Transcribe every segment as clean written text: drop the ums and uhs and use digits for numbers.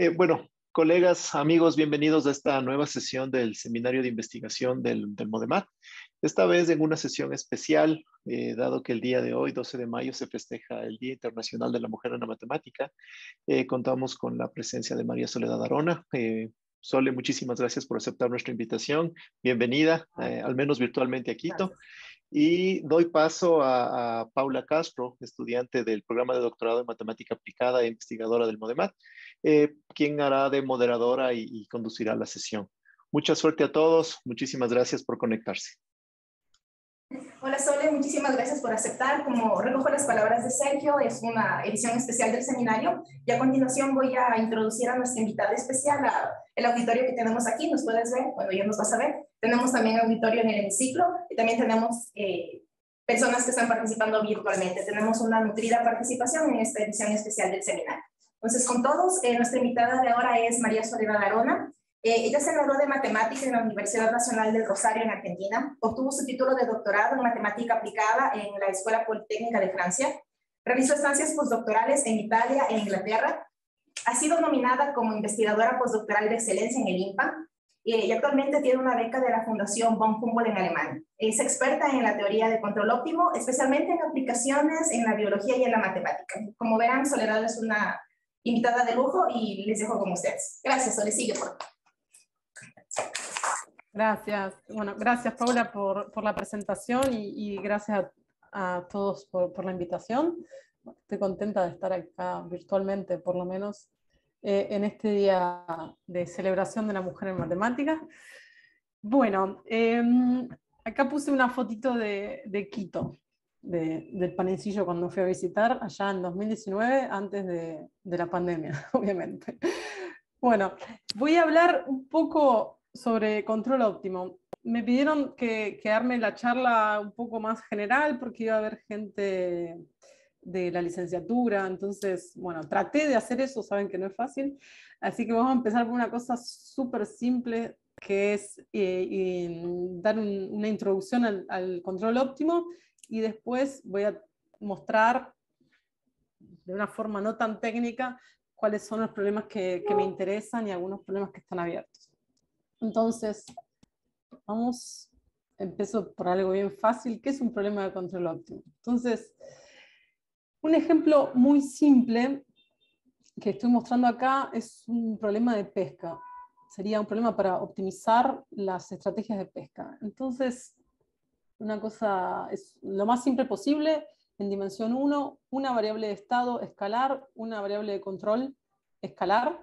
Bueno, colegas, amigos, bienvenidos a esta nueva sesión del Seminario de Investigación del MODEMAT. Esta vez en una sesión especial, dado que el día de hoy, 12 de mayo, se festeja el Día Internacional de la Mujer en la Matemática. Contamos con la presencia de María Soledad Arona. Sole, muchísimas gracias por aceptar nuestra invitación. Bienvenida, al menos virtualmente a Quito. Y doy paso a Paula Castro, estudiante del programa de doctorado en matemática aplicada e investigadora del MODEMAT, quien hará de moderadora y conducirá la sesión. Mucha suerte a todos. Muchísimas gracias por conectarse. Hola Sole, muchísimas gracias por aceptar. Como recojo las palabras de Sergio, es una edición especial del seminario y a continuación voy a introducir a nuestra invitada especial, el auditorio que tenemos aquí. Nos puedes ver, bueno, ya nos vas a ver. Tenemos también auditorio en el hemiciclo y también tenemos personas que están participando virtualmente. Tenemos una nutrida participación en esta edición especial del seminario. Entonces, con todos, nuestra invitada de ahora es María Soledad Arona. Ella se graduó de matemática en la Universidad Nacional del Rosario, en Argentina. Obtuvo su título de doctorado en matemática aplicada en la Escuela Politécnica de Francia. Realizó estancias postdoctorales en Italia e Inglaterra. Ha sido nominada como investigadora postdoctoral de excelencia en el INPA y actualmente tiene una beca de la Fundación von Humboldt en Alemania. Es experta en la teoría de control óptimo, especialmente en aplicaciones en la biología y en la matemática. Como verán, Soledad es una invitada de lujo y les dejo con ustedes. Gracias, Sole, sigue por favor. Gracias. Bueno, gracias Paula por la presentación y gracias a todos por la invitación. Estoy contenta de estar acá virtualmente, por lo menos, en este día de celebración de la mujer en matemáticas. Bueno, acá puse una fotito de Quito, del panecillo cuando fui a visitar allá en 2019, antes de la pandemia, obviamente. Bueno, voy a hablar un poco sobre control óptimo. Me pidieron que arme la charla un poco más general porque iba a haber gente de la licenciatura, entonces, bueno, traté de hacer eso, saben que no es fácil, así que vamos a empezar por una cosa súper simple, que es dar una introducción al control óptimo, y después voy a mostrar de una forma no tan técnica cuáles son los problemas que me interesan y algunos problemas que están abiertos. Entonces, empiezo por algo bien fácil. ¿Qué es un problema de control óptimo? Entonces, un ejemplo muy simple que estoy mostrando acá es un problema de pesca. Sería un problema para optimizar las estrategias de pesca. Entonces, una cosa es lo más simple posible, en dimensión 1, una variable de estado escalar, una variable de control escalar,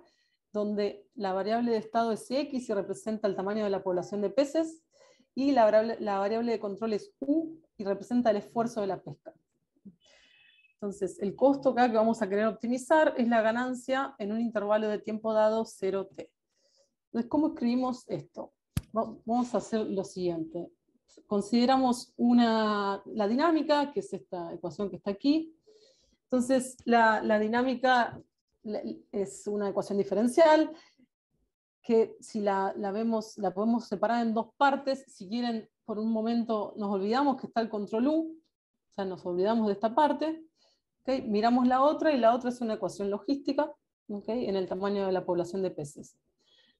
donde la variable de estado es X y representa el tamaño de la población de peces, y la variable de control es U y representa el esfuerzo de la pesca. Entonces, el costo acá que vamos a querer optimizar es la ganancia en un intervalo de tiempo dado 0t. Entonces, ¿cómo escribimos esto? Vamos a hacer lo siguiente. Consideramos la dinámica, que es esta ecuación que está aquí. Entonces, la dinámica es una ecuación diferencial que si la podemos separar en dos partes. Si quieren, por un momento nos olvidamos que está el control U, o sea, nos olvidamos de esta parte, ¿okay? Miramos la otra, y la otra es una ecuación logística, ¿okay? En el tamaño de la población de peces.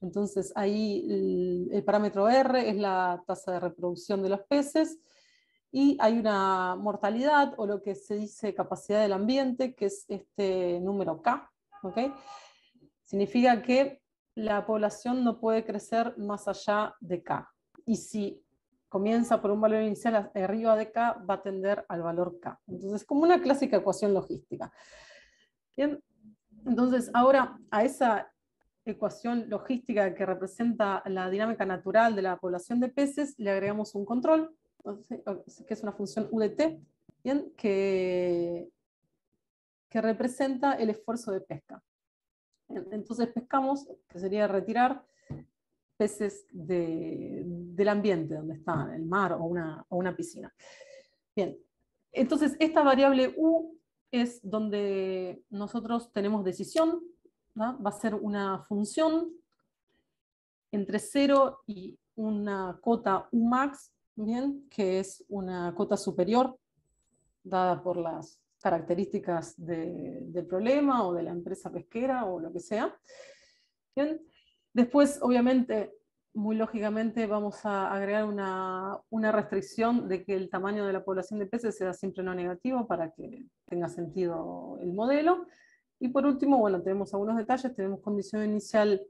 Entonces ahí el parámetro R es la tasa de reproducción de los peces, y hay una mortalidad, o lo que se dice capacidad del ambiente, que es este número K, ¿okay? Significa que la población no puede crecer más allá de K, y si comienza por un valor inicial arriba de K, va a tender al valor K. Entonces, como una clásica ecuación logística. Bien, entonces ahora a esa ecuación logística que representa la dinámica natural de la población de peces le agregamos un control, que es una función U de t, bien, que representa el esfuerzo de pesca. Entonces pescamos, que sería retirar peces del ambiente donde está, el mar o una piscina. Bien, entonces esta variable U es donde nosotros tenemos decisión, ¿no? Va a ser una función entre 0 y una cota Umax, ¿bien? Que es una cota superior dada por las características del problema o de la empresa pesquera o lo que sea. Bien. Después, obviamente, muy lógicamente, vamos a agregar una restricción de que el tamaño de la población de peces sea siempre no negativo para que tenga sentido el modelo. Y por último, bueno, tenemos algunos detalles, tenemos condición inicial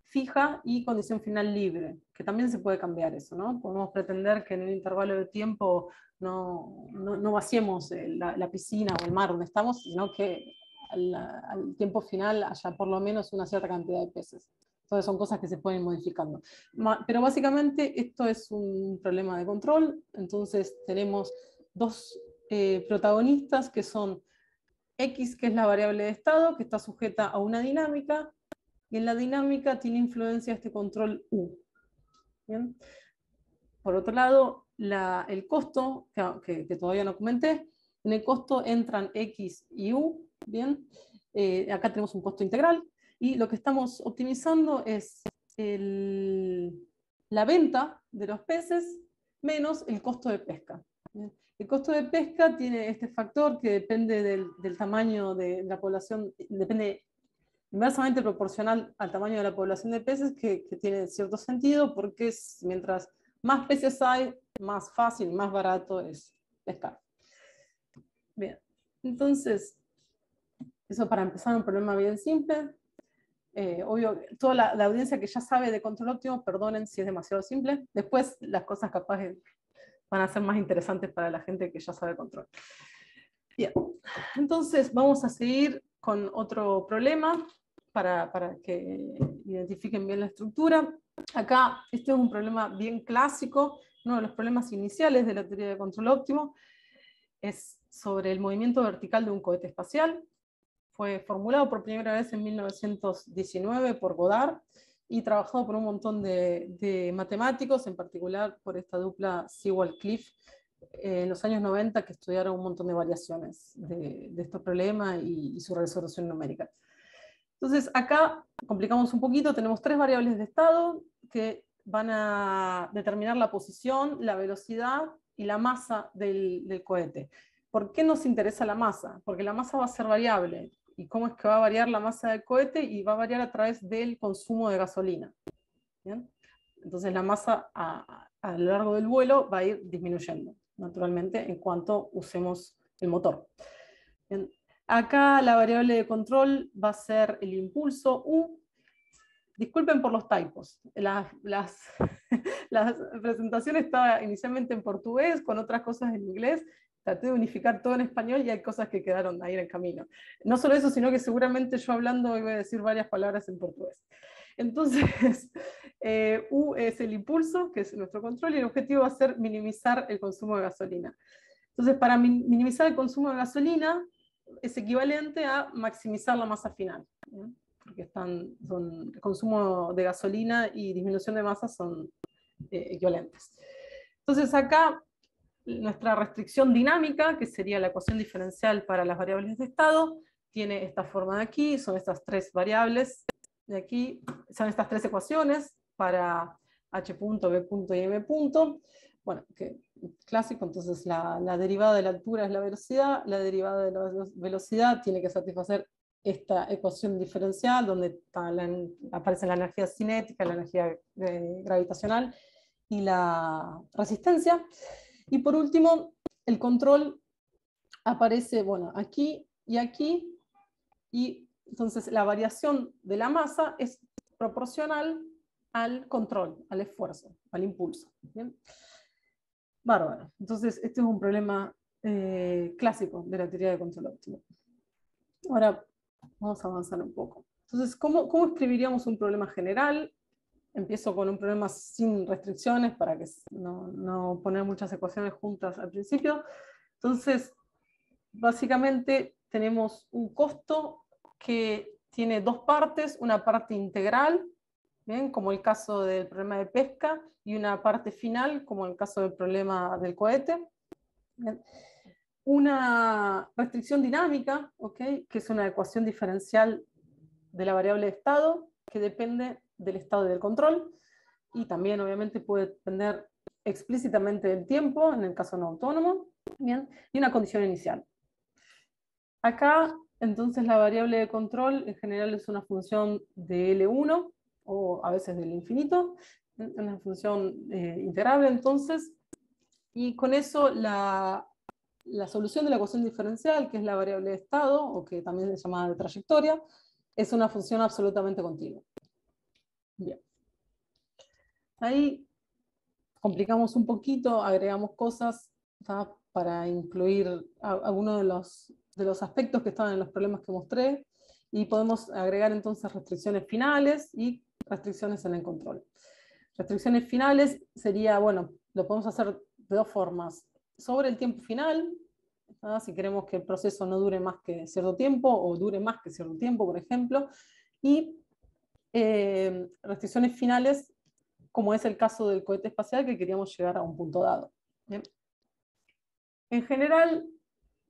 fija y condición final libre, que también se puede cambiar eso, ¿no? Podemos pretender que en un intervalo de tiempo no vaciemos la piscina o el mar donde estamos, sino que al tiempo final haya por lo menos una cierta cantidad de peces. Entonces son cosas que se pueden ir modificando. Pero básicamente esto es un problema de control, entonces tenemos dos protagonistas que son X, que es la variable de estado, que está sujeta a una dinámica, y en la dinámica tiene influencia este control U. ¿Bien? Por otro lado, el costo, que todavía no comenté, en el costo entran X y U. ¿Bien? Acá tenemos un costo integral, y lo que estamos optimizando es la venta de los peces menos el costo de pesca. ¿Bien? El costo de pesca tiene este factor que depende del tamaño de la población, depende inversamente proporcional al tamaño de la población de peces, que tiene cierto sentido, porque mientras más peces hay, más fácil, más barato es pescar. Bien, entonces, eso para empezar un problema bien simple. Obvio, toda la audiencia que ya sabe de control óptimo, perdonen si es demasiado simple. Después las cosas capaz van a ser más interesantes para la gente que ya sabe control. Bien, entonces vamos a seguir con otro problema para que identifiquen bien la estructura. Acá este es un problema bien clásico, uno de los problemas iniciales de la teoría de control óptimo, es sobre el movimiento vertical de un cohete espacial. Fue formulado por primera vez en 1919 por Goddard y trabajado por un montón de matemáticos, en particular por esta dupla Sewall-Cliff, en los años 90, que estudiaron un montón de variaciones de este problema y su resolución numérica. Entonces acá complicamos un poquito, tenemos tres variables de estado que van a determinar la posición, la velocidad y la masa del cohete. ¿Por qué nos interesa la masa? Porque la masa va a ser variable. ¿Y cómo es que va a variar la masa del cohete? Y va a variar a través del consumo de gasolina. ¿Bien? Entonces la masa a lo largo del vuelo va a ir disminuyendo, naturalmente, en cuanto usemos el motor. Bien. Acá la variable de control va a ser el impulso U. Disculpen por los typos. La presentación estaba inicialmente en portugués, con otras cosas en inglés. Traté de unificar todo en español y hay cosas que quedaron ahí en el camino. No solo eso, sino que seguramente yo hablando voy a decir varias palabras en portugués. Entonces, U es el impulso, que es nuestro control, y el objetivo va a ser minimizar el consumo de gasolina. Entonces, para minimizar el consumo de gasolina, es equivalente a maximizar la masa final, ¿no? Porque el consumo de gasolina y disminución de masa son equivalentes. Entonces acá nuestra restricción dinámica, que sería la ecuación diferencial para las variables de estado, tiene esta forma de aquí, son estas tres variables de aquí, son estas tres ecuaciones para h punto, b punto y m punto. Bueno, que clásico, entonces la derivada de la altura es la velocidad, la derivada de la velocidad tiene que satisfacer esta ecuación diferencial, donde aparece la energía cinética, la energía gravitacional y la resistencia. Y por último, el control aparece, bueno, aquí, y entonces la variación de la masa es proporcional al control, al esfuerzo, al impulso. ¿Bien? Bárbaro. Entonces, este es un problema clásico de la teoría de control óptimo. Ahora, vamos a avanzar un poco. Entonces, ¿cómo escribiríamos un problema general? Empiezo con un problema sin restricciones para que no poner muchas ecuaciones juntas al principio. Entonces, básicamente tenemos un costo que tiene dos partes, una parte integral, ¿bien? Como el caso del problema de pesca, y una parte final, como el caso del problema del cohete. ¿Bien? Una restricción dinámica, ¿okay? Que es una ecuación diferencial de la variable de estado, que depende del estado y del control, y también obviamente puede depender explícitamente del tiempo, en el caso no autónomo, ¿bien? Y una condición inicial. Acá Entonces la variable de control en general es una función de L1, o a veces del infinito, una función integrable entonces, y con eso la solución de la ecuación diferencial, que es la variable de estado, o que también es llamada de trayectoria, es una función absolutamente continua. Bien. Ahí complicamos un poquito, agregamos cosas, ¿tá?, para incluir algunos de los aspectos que estaban en los problemas que mostré, y podemos agregar entonces restricciones finales y restricciones en el control. Restricciones finales sería, bueno, lo podemos hacer de dos formas. Sobre el tiempo final, ¿tá?, si queremos que el proceso no dure más que cierto tiempo, o dure más que cierto tiempo, por ejemplo, y restricciones finales, como es el caso del cohete espacial, que queríamos llegar a un punto dado. ¿Bien? En general,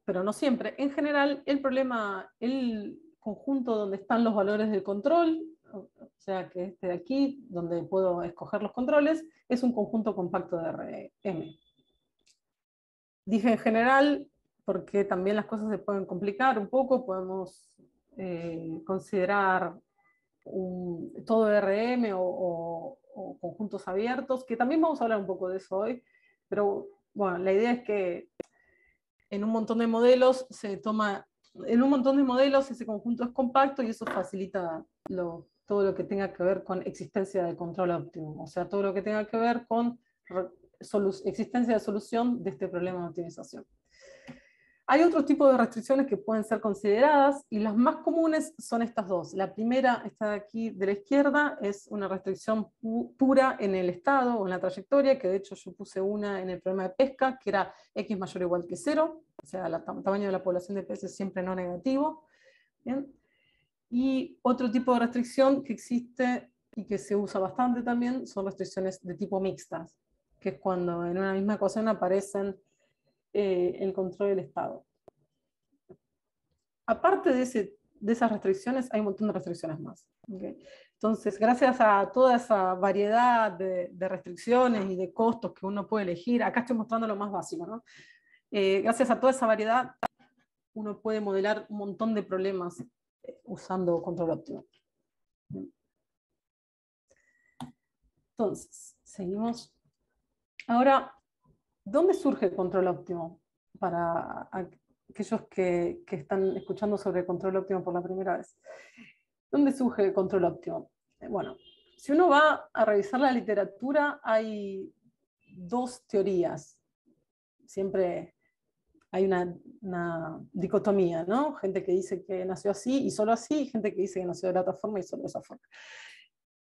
pero no siempre, en general el problema, el conjunto donde están los valores del control, o sea que este de aquí, donde puedo escoger los controles, es un conjunto compacto de RM. Dije en general porque también las cosas se pueden complicar un poco, podemos considerar todo RM o conjuntos abiertos, que también vamos a hablar un poco de eso hoy, pero bueno, la idea es que en un montón de modelos ese conjunto es compacto, y eso facilita todo lo que tenga que ver con existencia de control óptimo, o sea, todo lo que tenga que ver con existencia de solución de este problema de optimización. Hay otros tipos de restricciones que pueden ser consideradas, y las más comunes son estas dos. La primera, esta de aquí de la izquierda, es una restricción pura en el estado o en la trayectoria, que de hecho yo puse una en el problema de pesca, que era x mayor o igual que 0, o sea, el tamaño de la población de peces siempre no negativo. ¿Bien? Y otro tipo de restricción que existe y que se usa bastante también son restricciones de tipo mixtas, que es cuando en una misma ecuación aparecen el control del estado. Aparte de esas restricciones, hay un montón de restricciones más. ¿Okay? Entonces, gracias a toda esa variedad de restricciones y de costos que uno puede elegir, acá estoy mostrando lo más básico, ¿no? Gracias a toda esa variedad, uno puede modelar un montón de problemas usando control óptimo. Entonces, seguimos. Ahora, ¿dónde surge el control óptimo? Para aquellos que están escuchando sobre control óptimo por la primera vez. ¿Dónde surge el control óptimo? Bueno, si uno va a revisar la literatura, hay dos teorías. Siempre hay una dicotomía, ¿no? Gente que dice que nació así y solo así, y gente que dice que nació de la otra forma y solo de esa forma.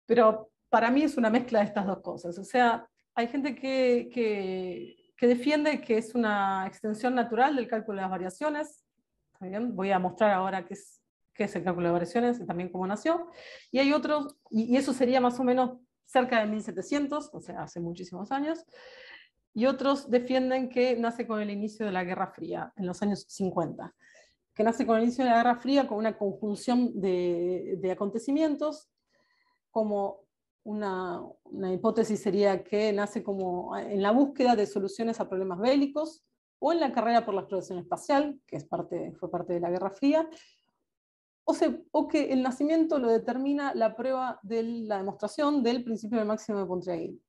Pero para mí es una mezcla de estas dos cosas. O sea, hay gente que defiende que es una extensión natural del cálculo de las variaciones. ¿Está bien? Voy a mostrar ahora qué es el cálculo de variaciones y también cómo nació. Y hay otros, y eso sería más o menos cerca de 1700, o sea, hace muchísimos años. Y otros defienden que nace con el inicio de la Guerra Fría, en los años 50. Que nace con el inicio de la Guerra Fría con una conjunción de acontecimientos, como una hipótesis sería que nace como en la búsqueda de soluciones a problemas bélicos, o en la carrera por la exploración espacial, que fue parte de la Guerra Fría, o que el nacimiento lo determina la prueba de la demostración del principio del máximo de Pontryagin,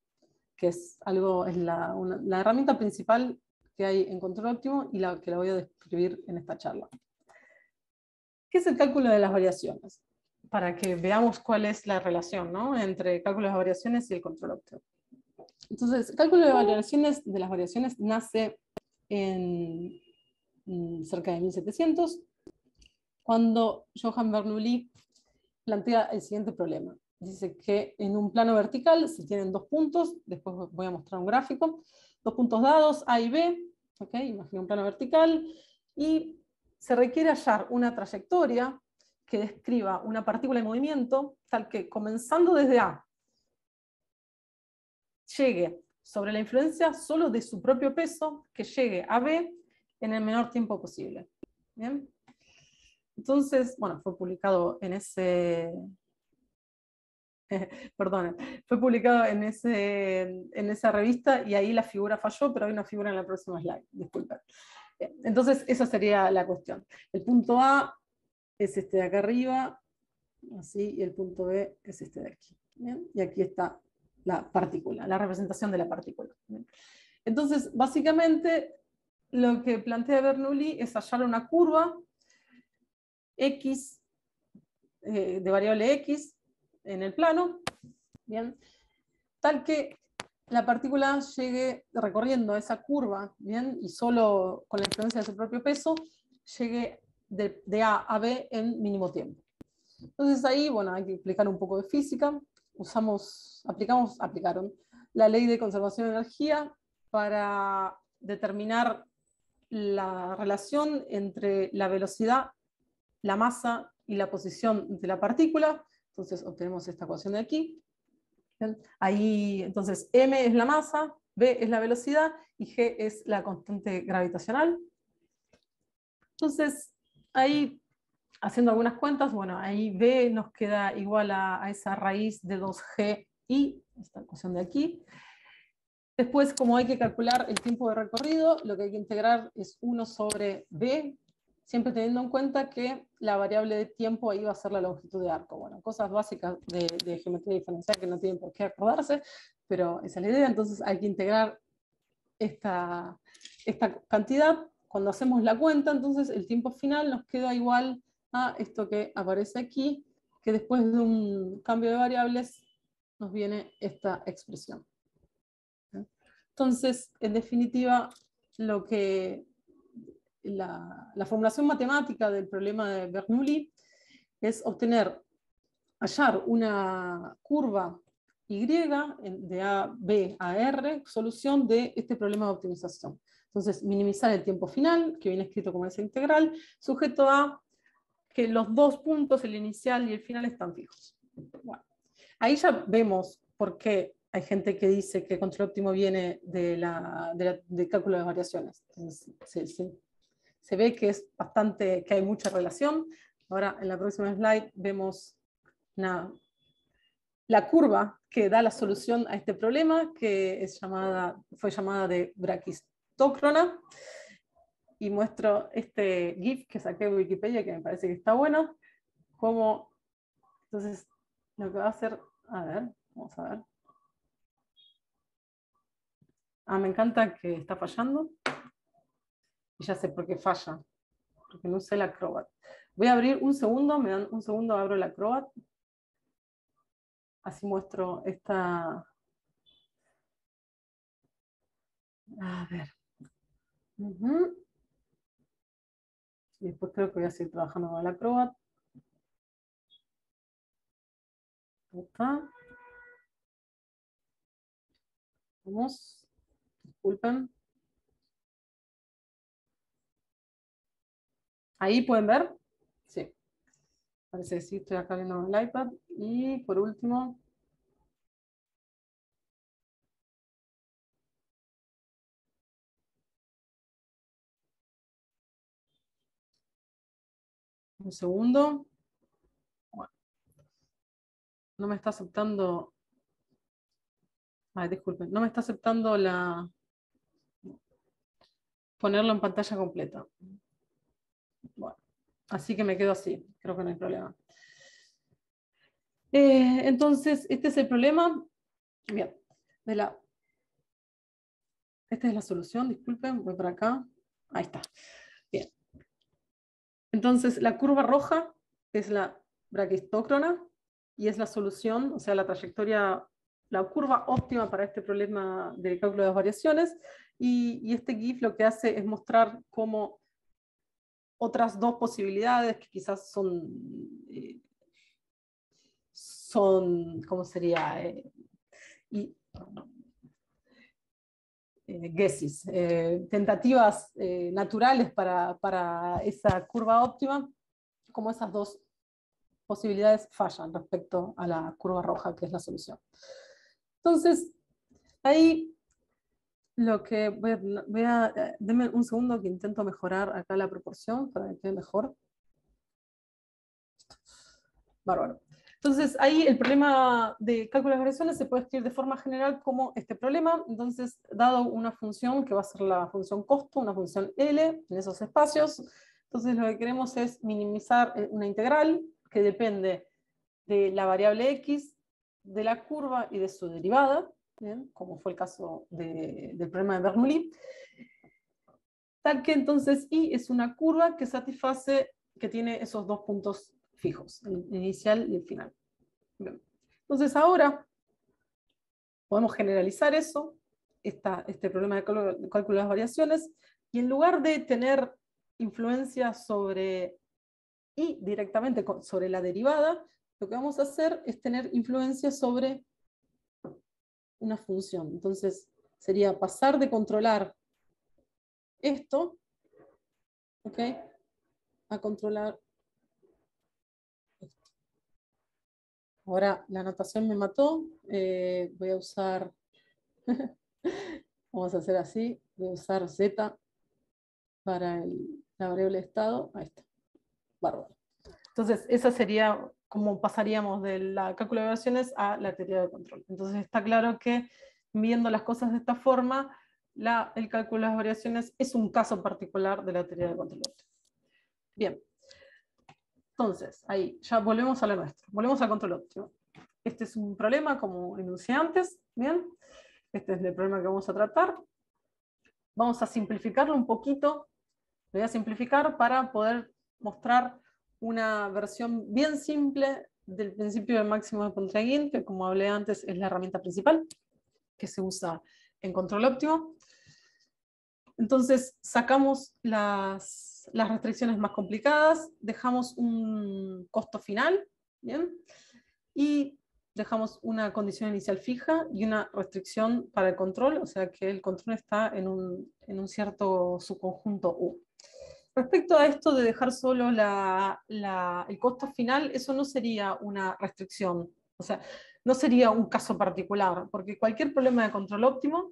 que es la herramienta principal que hay en control óptimo y que la voy a describir en esta charla. ¿Qué es el cálculo de las variaciones? Para que veamos cuál es la relación, ¿no?, entre el cálculo de las variaciones y el control óptimo. Entonces, el cálculo de las variaciones nace en cerca de 1700, cuando Johann Bernoulli plantea el siguiente problema. Dice que en un plano vertical se tienen dos puntos, después voy a mostrar un gráfico, dos puntos dados, A y B, ¿okay? Imagina un plano vertical, y se requiere hallar una trayectoria que describa una partícula en movimiento, tal que comenzando desde A, llegue sobre la influencia solo de su propio peso, que llegue a B en el menor tiempo posible. ¿Bien? Entonces, bueno, fue publicado en esa revista, y ahí la figura falló, pero hay una figura en la próxima slide, disculpen. Entonces, esa sería la cuestión. El punto A es este de acá arriba, así, y el punto B es este de aquí. ¿Bien? Y aquí está la partícula, la representación de la partícula. ¿Bien? Entonces, básicamente, lo que plantea Bernoulli es hallar una curva X, de variable X, en el plano, ¿bien? Tal que la partícula llegue recorriendo esa curva, ¿bien? Y solo con la influencia de su propio peso, llegue de A a B en mínimo tiempo. Entonces ahí, bueno, hay que explicar un poco de física. Aplicaron la ley de conservación de energía para determinar la relación entre la velocidad, la masa y la posición de la partícula. Entonces obtenemos esta ecuación de aquí. Ahí, entonces, m es la masa, b es la velocidad y g es la constante gravitacional. Entonces, ahí, haciendo algunas cuentas, bueno, ahí b nos queda igual a esa raíz de 2gi, esta ecuación de aquí. Después, como hay que calcular el tiempo de recorrido, lo que hay que integrar es 1 sobre b, siempre teniendo en cuenta que la variable de tiempo ahí va a ser la longitud de arco. Bueno, cosas básicas de geometría diferencial que no tienen por qué acordarse, pero esa es la idea. Entonces hay que integrar esta cantidad. Cuando hacemos la cuenta, entonces el tiempo final nos queda igual a esto que aparece aquí, que después de un cambio de variables nos viene esta expresión. Entonces, en definitiva, lo que la formulación matemática del problema de Bernoulli es hallar una curva Y de A, B a R, solución de este problema de optimización. Entonces, minimizar el tiempo final, que viene escrito como esa integral, sujeto a que los dos puntos, el inicial y el final, están fijos. Bueno, ahí ya vemos por qué hay gente que dice que el control óptimo viene del cálculo de variaciones. Entonces, se ve que que hay mucha relación. Ahora, en la próxima slide, vemos la curva que da la solución a este problema, que fue llamada de braquistócrona. Y muestro este GIF que saqué de Wikipedia, que me parece que está bueno. Entonces, lo que va a hacer, a ver, vamos a ver. Me encanta que está fallando. Y ya sé por qué falla. Porque no usé la Acrobat. Voy a abrir un segundo, me dan un segundo, abro la Acrobat. Así muestro esta... A ver. Y después creo que voy a seguir trabajando con la Acrobat. Ahí está. Vamos. Disculpen. ¿Ahí pueden ver? Sí. Parece que sí, estoy acá viendo el iPad. Y por último... Un segundo. Bueno. No me está aceptando... disculpen. No me está aceptando ponerlo en pantalla completa. Bueno. Así que me quedo así. Creo que no hay problema. Entonces, este es el problema. Bien. Esta es la solución, disculpen, voy para acá. Ahí está. Bien. Entonces, la curva roja es la braquistócrona y es la solución, o sea, la trayectoria, la curva óptima para este problema del cálculo de las variaciones. Y este GIF lo que hace es mostrar cómo otras dos posibilidades que quizás ¿cómo sería? Guesses, tentativas naturales para esa curva óptima, como esas dos posibilidades fallan respecto a la curva roja, que es la solución. Entonces, ahí lo que denme un segundo que intento mejorar acá la proporción para que quede mejor. Bárbaro. Entonces, ahí el problema de cálculo de variaciones se puede escribir de forma general como este problema. Entonces, dado una función que va a ser la función costo, una función L en esos espacios, Entonces lo que queremos es minimizar una integral que depende de la variable x, de la curva y de su derivada, ¿bien? Como fue el caso del problema de Bernoulli, tal que entonces y es una curva que satisface, que tiene esos dos puntos fijos, el inicial y el final. Bien. Entonces ahora podemos generalizar eso, este problema de cálculo de las variaciones, y en lugar de tener influencia sobre y directamente sobre la derivada, lo que vamos a hacer es tener influencia sobre una función. Entonces sería pasar de controlar esto, ¿ok?, a controlar esto. Ahora la notación me mató, voy a usar, vamos a hacer así, voy a usar z para la variable de estado, ahí está, bárbaro. Entonces esa sería como pasaríamos de la cálculo de variaciones a la teoría de control. Entonces está claro que viendo las cosas de esta forma, el cálculo de las variaciones es un caso particular de la teoría de control. Bien. Entonces, ahí, ya volvemos a lo nuestro. Volvemos al control óptimo. Este es un problema, como enuncié antes, ¿bien? Este es el problema que vamos a tratar. Vamos a simplificarlo un poquito. Lo voy a simplificar para poder mostrar una versión bien simple del principio de máximo de Pontryagin, que como hablé antes es la herramienta principal que se usa en control óptimo. Entonces, sacamos las restricciones más complicadas, dejamos un costo final, ¿bien? Y dejamos una condición inicial fija y una restricción para el control, o sea que el control está en un cierto subconjunto U. Respecto a esto de dejar solo el costo final, eso no sería una restricción, o sea, no sería un caso particular, porque cualquier problema de control óptimo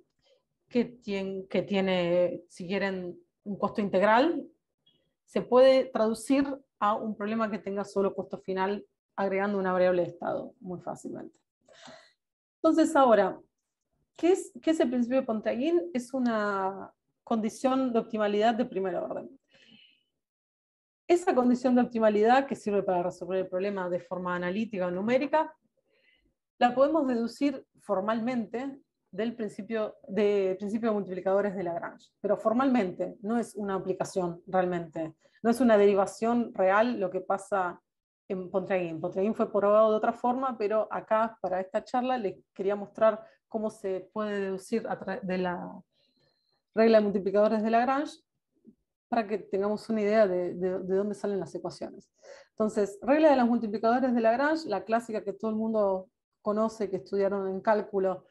que tiene, si quieren, un costo integral, se puede traducir a un problema que tenga solo costo final agregando una variable de estado muy fácilmente. Entonces ahora, ¿qué es el principio de Pontryagin? Es una condición de optimalidad de primer orden. Esa condición de optimalidad, que sirve para resolver el problema de forma analítica o numérica, la podemos deducir formalmente del principio de multiplicadores de Lagrange, pero formalmente, no es una aplicación realmente, no es una derivación real lo que pasa en Pontryagin. Pontryagin fue probado de otra forma, pero acá, para esta charla, les quería mostrar cómo se puede deducir a través de la regla de multiplicadores de Lagrange, para que tengamos una idea de dónde salen las ecuaciones. Entonces, regla de los multiplicadores de Lagrange, la clásica que todo el mundo conoce, que estudiaron en cálculo,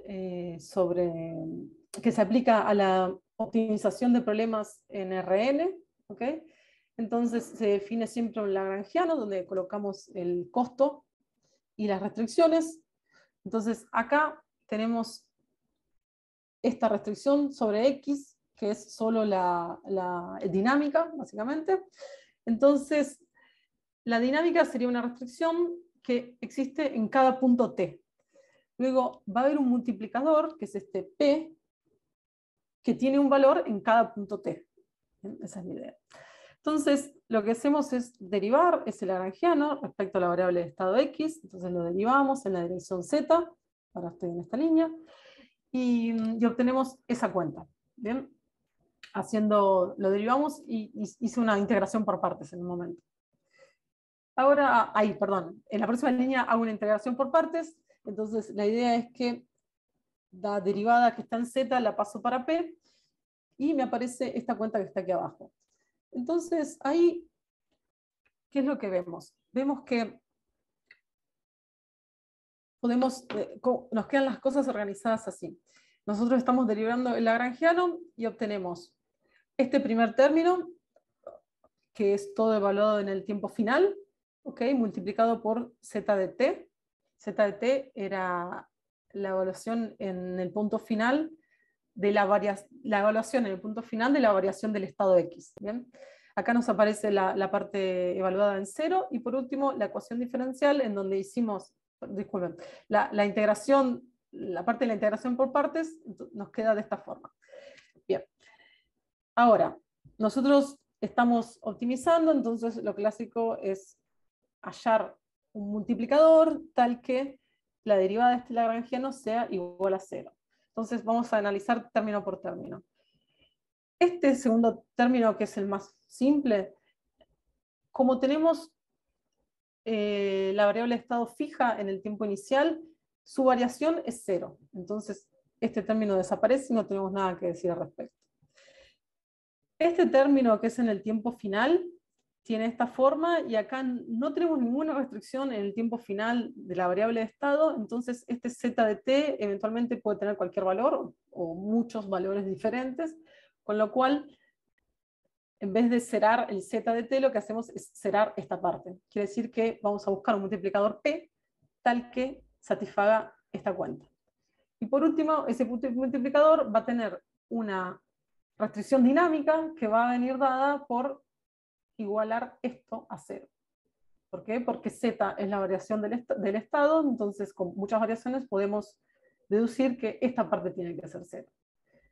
que se aplica a la optimización de problemas en RN, ¿ok? Entonces se define siempre un lagrangiano, donde colocamos el costo y las restricciones. Entonces acá tenemos esta restricción sobre X, que es solo la dinámica, básicamente. Entonces, la dinámica sería una restricción que existe en cada punto T. Luego va a haber un multiplicador, que es este P, que tiene un valor en cada punto T. Esa es la idea. Entonces, lo que hacemos es derivar ese lagrangiano respecto a la variable de estado X. Entonces lo derivamos en la dirección Z, ahora estoy en esta línea, y obtenemos esa cuenta. ¿Bien? Lo derivamos y hice una integración por partes en un momento. Ahora, en la próxima línea hago una integración por partes. Entonces la idea es que la derivada que está en Z la paso para P y me aparece esta cuenta que está aquí abajo. Entonces ahí, ¿qué es lo que vemos? Vemos que nos quedan las cosas organizadas así. Nosotros estamos derivando el lagrangiano y obtenemos este primer término, que es todo evaluado en el tiempo final, ¿okay?, multiplicado por z de t. Z de t era la evaluación en el punto final de la evaluación en el punto final de la variación del estado X. ¿Bien? Acá nos aparece la parte evaluada en 0, y por último la ecuación diferencial, en donde hicimos, disculpen, la integración, la parte de la integración por partes nos queda de esta forma. Bien. Ahora, nosotros estamos optimizando, entonces lo clásico es hallar un multiplicador tal que la derivada de este lagrangiano sea igual a 0. Entonces vamos a analizar término por término. Este segundo término, que es el más simple, como tenemos la variable de estado fija en el tiempo inicial, su variación es 0. Entonces este término desaparece y no tenemos nada que decir al respecto. Este término, que es en el tiempo final, tiene esta forma, y acá no tenemos ninguna restricción en el tiempo final de la variable de estado, entonces este z de t eventualmente puede tener cualquier valor o muchos valores diferentes, con lo cual en vez de cerar el z de t, lo que hacemos es cerar esta parte. Quiere decir que vamos a buscar un multiplicador p tal que satisfaga esta cuenta. Y por último, ese multiplicador va a tener una restricción dinámica que va a venir dada por igualar esto a 0. ¿Por qué? Porque z es la variación del estado, entonces con muchas variaciones podemos deducir que esta parte tiene que ser 0.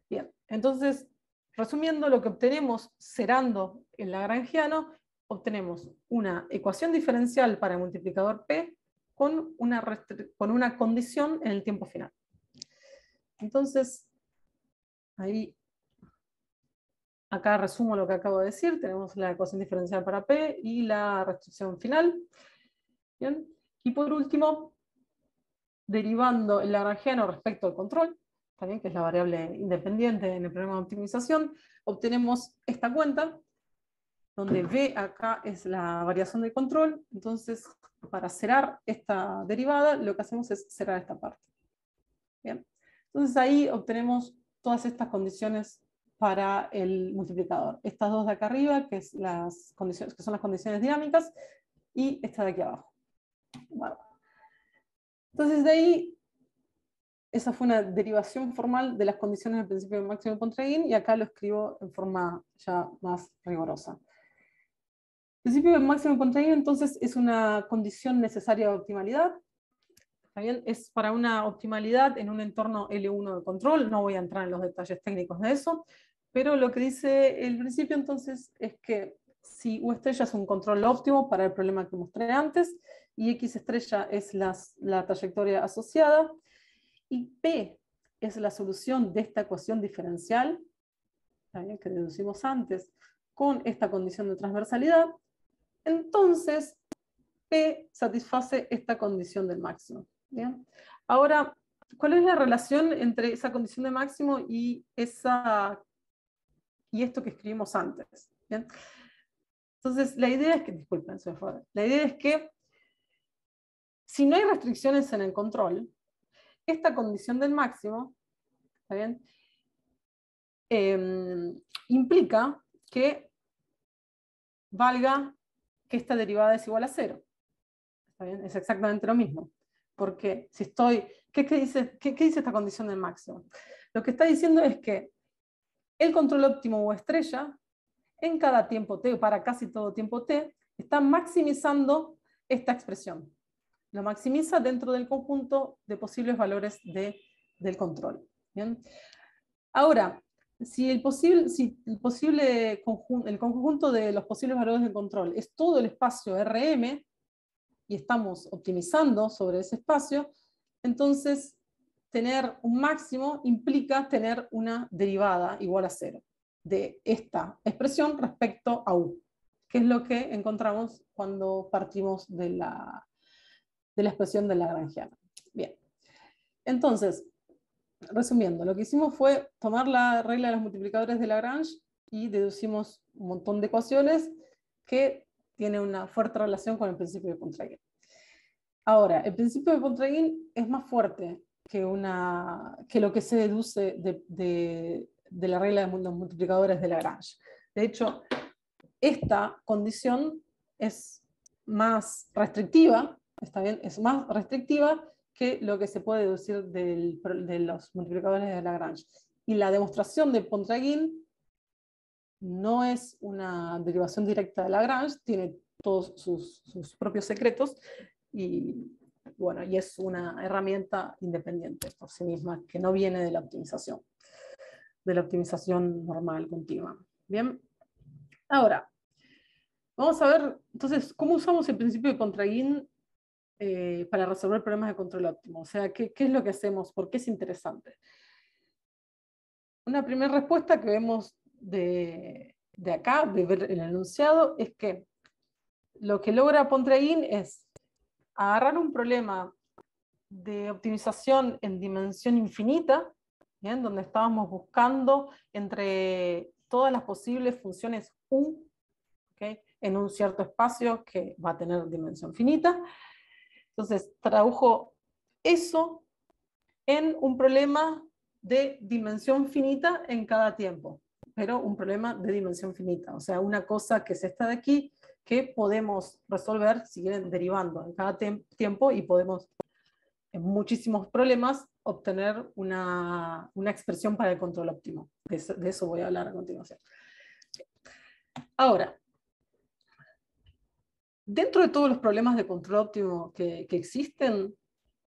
Bien, entonces, resumiendo, lo que obtenemos cerando el lagrangiano, obtenemos una ecuación diferencial para el multiplicador p con una condición en el tiempo final. Entonces, ahí, acá resumo lo que acabo de decir. Tenemos la ecuación diferencial para p y la restricción final. Bien. Y por último, derivando el lagrangiano respecto al control, también, que es la variable independiente en el problema de optimización, obtenemos esta cuenta, donde v acá es la variación de control. Entonces, para cerar esta derivada, lo que hacemos es cerar esta parte. Bien. Entonces ahí obtenemos todas estas condiciones para el multiplicador. Estas dos de acá arriba, que son las condiciones dinámicas, y esta de aquí abajo. Bueno. Entonces de ahí, esa fue una derivación formal de las condiciones del principio de máximo de Pontryagin, y acá lo escribo en forma ya más rigurosa. El principio de máximo de Pontryagin, entonces, es una condición necesaria de optimalidad. También es para una optimalidad en un entorno L1 de control. No voy a entrar en los detalles técnicos de eso, pero lo que dice el principio entonces es que si U estrella es un control óptimo para el problema que mostré antes, y X estrella es la trayectoria asociada, y P es la solución de esta ecuación diferencial, ¿también?, que deducimos antes, con esta condición de transversalidad, entonces P satisface esta condición del máximo. ¿Bien? Ahora, ¿cuál es la relación entre esa condición de máximo y esto que escribimos antes? ¿Bien? Entonces, la idea es que, disculpen, la idea es que si no hay restricciones en el control, esta condición del máximo, ¿está bien?, implica que valga que esta derivada es igual a 0. ¿Está bien? Es exactamente lo mismo. Porque si estoy... ¿Qué dice esta condición del máximo? Lo que está diciendo es que el control óptimo o estrella, en cada tiempo t, o para casi todo tiempo t, está maximizando esta expresión. Lo maximiza dentro del conjunto de posibles valores del control. ¿Bien? Ahora, si el conjunto de los posibles valores del control es todo el espacio Rm, y estamos optimizando sobre ese espacio, entonces tener un máximo implica tener una derivada igual a 0 de esta expresión respecto a U, que es lo que encontramos cuando partimos de la expresión del lagrangiano. Bien, entonces, resumiendo, lo que hicimos fue tomar la regla de los multiplicadores de Lagrange y deducimos un montón de ecuaciones que tienen una fuerte relación con el principio de Pontryagin. Ahora, el principio de Pontryagin es más fuerte que lo que se deduce de la regla de los multiplicadores de Lagrange. De hecho, esta condición es más restrictiva, ¿está bien? Es más restrictiva que lo que se puede deducir de los multiplicadores de Lagrange. Y la demostración de Pontryagin no es una derivación directa de Lagrange, tiene todos sus propios secretos, y bueno, y es una herramienta independiente por sí misma, que no viene de la optimización normal, continua. Bien, Ahora, vamos a ver, entonces, ¿cómo usamos el principio de Contraguin para resolver problemas de control óptimo? O sea, ¿qué es lo que hacemos? ¿Por qué es interesante? Una primera respuesta que vemos de acá, de ver el enunciado, es que lo que logra Contraguin es agarrar un problema de optimización en dimensión infinita, ¿bien? Donde estábamos buscando entre todas las posibles funciones U, ¿okay? En un cierto espacio que va a tener dimensión finita. Entonces tradujo eso en un problema de dimensión finita en cada tiempo, pero un problema de dimensión finita, o sea, una cosa que es esta de aquí, que podemos resolver, si quieren, derivando en cada tiempo, y podemos, en muchísimos problemas, obtener una expresión para el control óptimo. De eso voy a hablar a continuación. Ahora, dentro de todos los problemas de control óptimo que existen,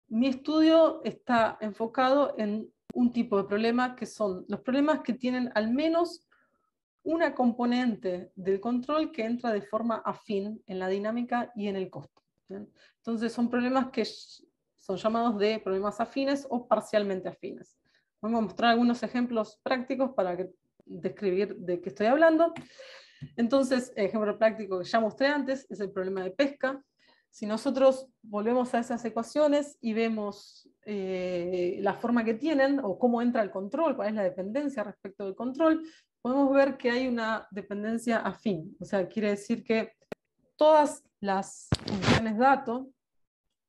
mi estudio está enfocado en un tipo de problema que son los problemas que tienen al menos una componente del control que entra de forma afín en la dinámica y en el costo. ¿Bien? Entonces son problemas que son llamados de problemas afines o parcialmente afines. Vamos a mostrar algunos ejemplos prácticos para describir de qué estoy hablando. Entonces, el ejemplo práctico que ya mostré antes es el problema de pesca. Si nosotros volvemos a esas ecuaciones y vemos la forma que tienen, o cómo entra el control, cuál es la dependencia respecto del control, podemos ver que hay una dependencia afín. O sea, quiere decir que todas las funciones dato,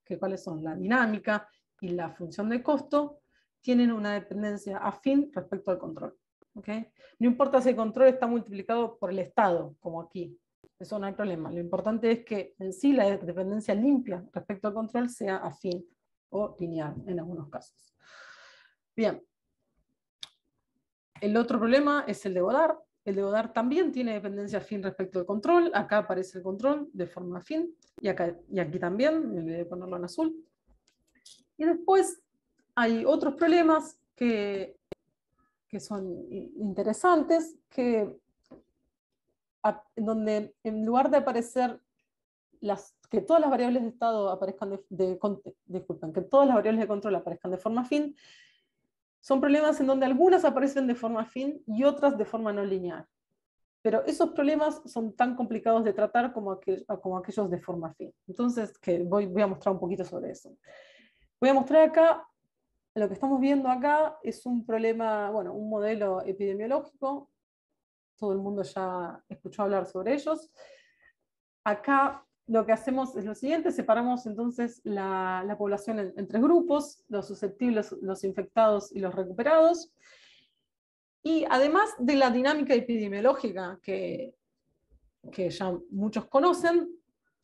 que cuáles son la dinámica y la función de costo, tienen una dependencia afín respecto al control. ¿Okay? No importa si el control está multiplicado por el estado, como aquí. Eso no hay problema. Lo importante es que en sí la dependencia limpia respecto al control sea afín o lineal en algunos casos. Bien. El otro problema es el de Godard. El de Godard también tiene dependencia afín respecto al control. Acá aparece el control de forma afín. Y aquí también, me olvidé de ponerlo en azul. Y después hay otros problemas que son interesantes, donde en lugar de aparecer que todas las variables de estado aparezcan disculpen, que todas las variables de control aparezcan de forma afín, son problemas en donde algunas aparecen de forma afín y otras de forma no lineal. Pero esos problemas son tan complicados de tratar como aquellos de forma afín. Entonces, voy a mostrar un poquito sobre eso. Voy a mostrar acá, lo que estamos viendo acá es un problema, bueno, un modelo epidemiológico. Todo el mundo ya escuchó hablar sobre ellos. Acá lo que hacemos es lo siguiente: separamos entonces la población en tres grupos, los susceptibles, los infectados y los recuperados. Y además de la dinámica epidemiológica que ya muchos conocen,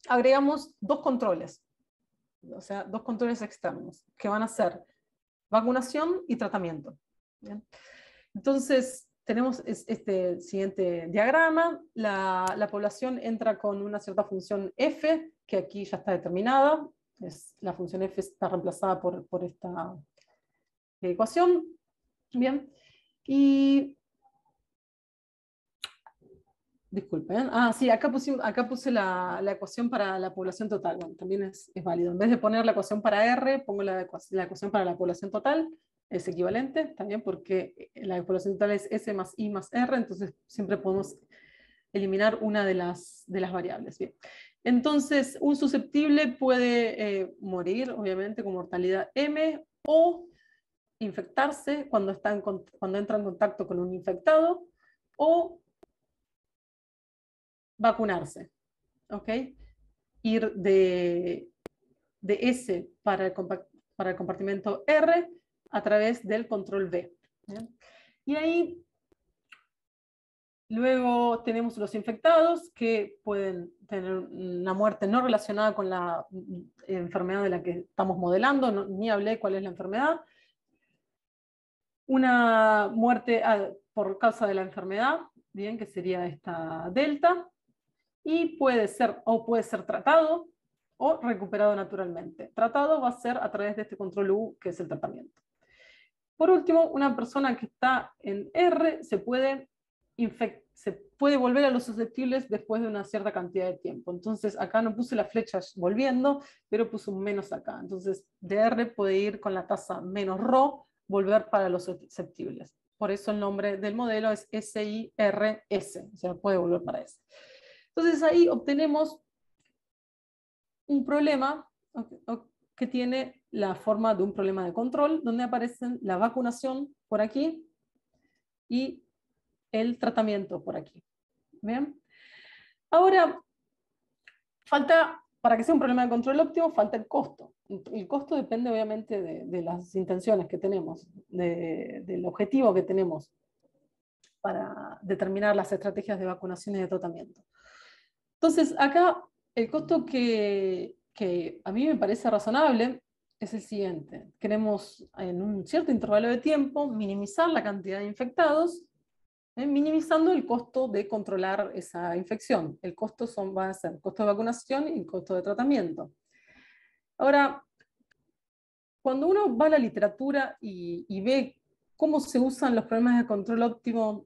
agregamos dos controles, o sea, dos controles externos, que van a ser vacunación y tratamiento. ¿Bien? Entonces, tenemos este siguiente diagrama. La población entra con una cierta función f, que aquí ya está determinada. La función f está reemplazada por esta ecuación. Bien. Y disculpen. Sí, acá puse la ecuación para la población total. Bueno, también es válido. En vez de poner la ecuación para R, pongo la ecuación para la población total. Es equivalente también porque la población total es S más I más R, entonces siempre podemos eliminar una de las variables. Bien. Entonces, un susceptible puede morir, obviamente, con mortalidad M, o infectarse cuando entra en contacto con un infectado, o vacunarse. ¿Ok? Ir de S para el compartimento R a través del control V. ¿Bien? Y ahí luego tenemos los infectados, que pueden tener una muerte no relacionada con la enfermedad de la que estamos modelando, ni hablé cuál es la enfermedad. Una muerte por causa de la enfermedad, bien, que sería esta delta, y puede ser tratado o recuperado naturalmente. Tratado va a ser a través de este control U, que es el tratamiento. Por último, una persona que está en R se puede puede volver a los susceptibles después de una cierta cantidad de tiempo. Entonces acá no puse las flechas volviendo, pero puse un menos acá. Entonces DR puede ir con la tasa menos ρ, volver para los susceptibles. Por eso el nombre del modelo es SIRS, o sea, puede volver para ese. Entonces ahí obtenemos un problema que tiene la forma de un problema de control, donde aparecen la vacunación por aquí y el tratamiento por aquí. ¿Bien? Ahora, para que sea un problema de control óptimo, falta el costo. El costo depende obviamente de las intenciones que tenemos, del objetivo que tenemos para determinar las estrategias de vacunación y de tratamiento. Entonces, acá el costo que a mí me parece razonable es el siguiente. Queremos, en un cierto intervalo de tiempo, minimizar la cantidad de infectados, minimizando el costo de controlar esa infección. El costo va a ser el costo de vacunación y el costo de tratamiento. Ahora, cuando uno va a la literatura y ve cómo se usan los problemas de control óptimo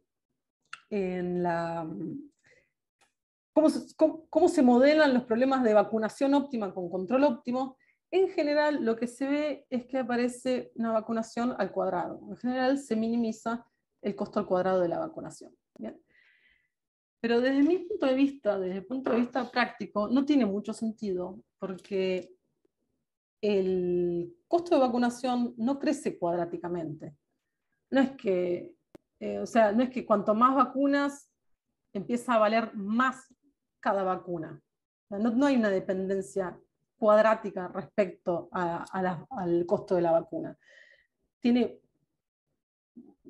cómo se modelan los problemas de vacunación óptima con control óptimo, en general lo que se ve es que aparece una vacunación al cuadrado. En general se minimiza el costo al cuadrado de la vacunación. ¿Bien? Pero desde mi punto de vista, desde el punto de vista práctico, no tiene mucho sentido, porque el costo de vacunación no crece cuadráticamente. No es que, no es que cuanto más vacunas empieza a valer más cada vacuna. No hay una dependencia cuadrática respecto al costo de la vacuna. Tiene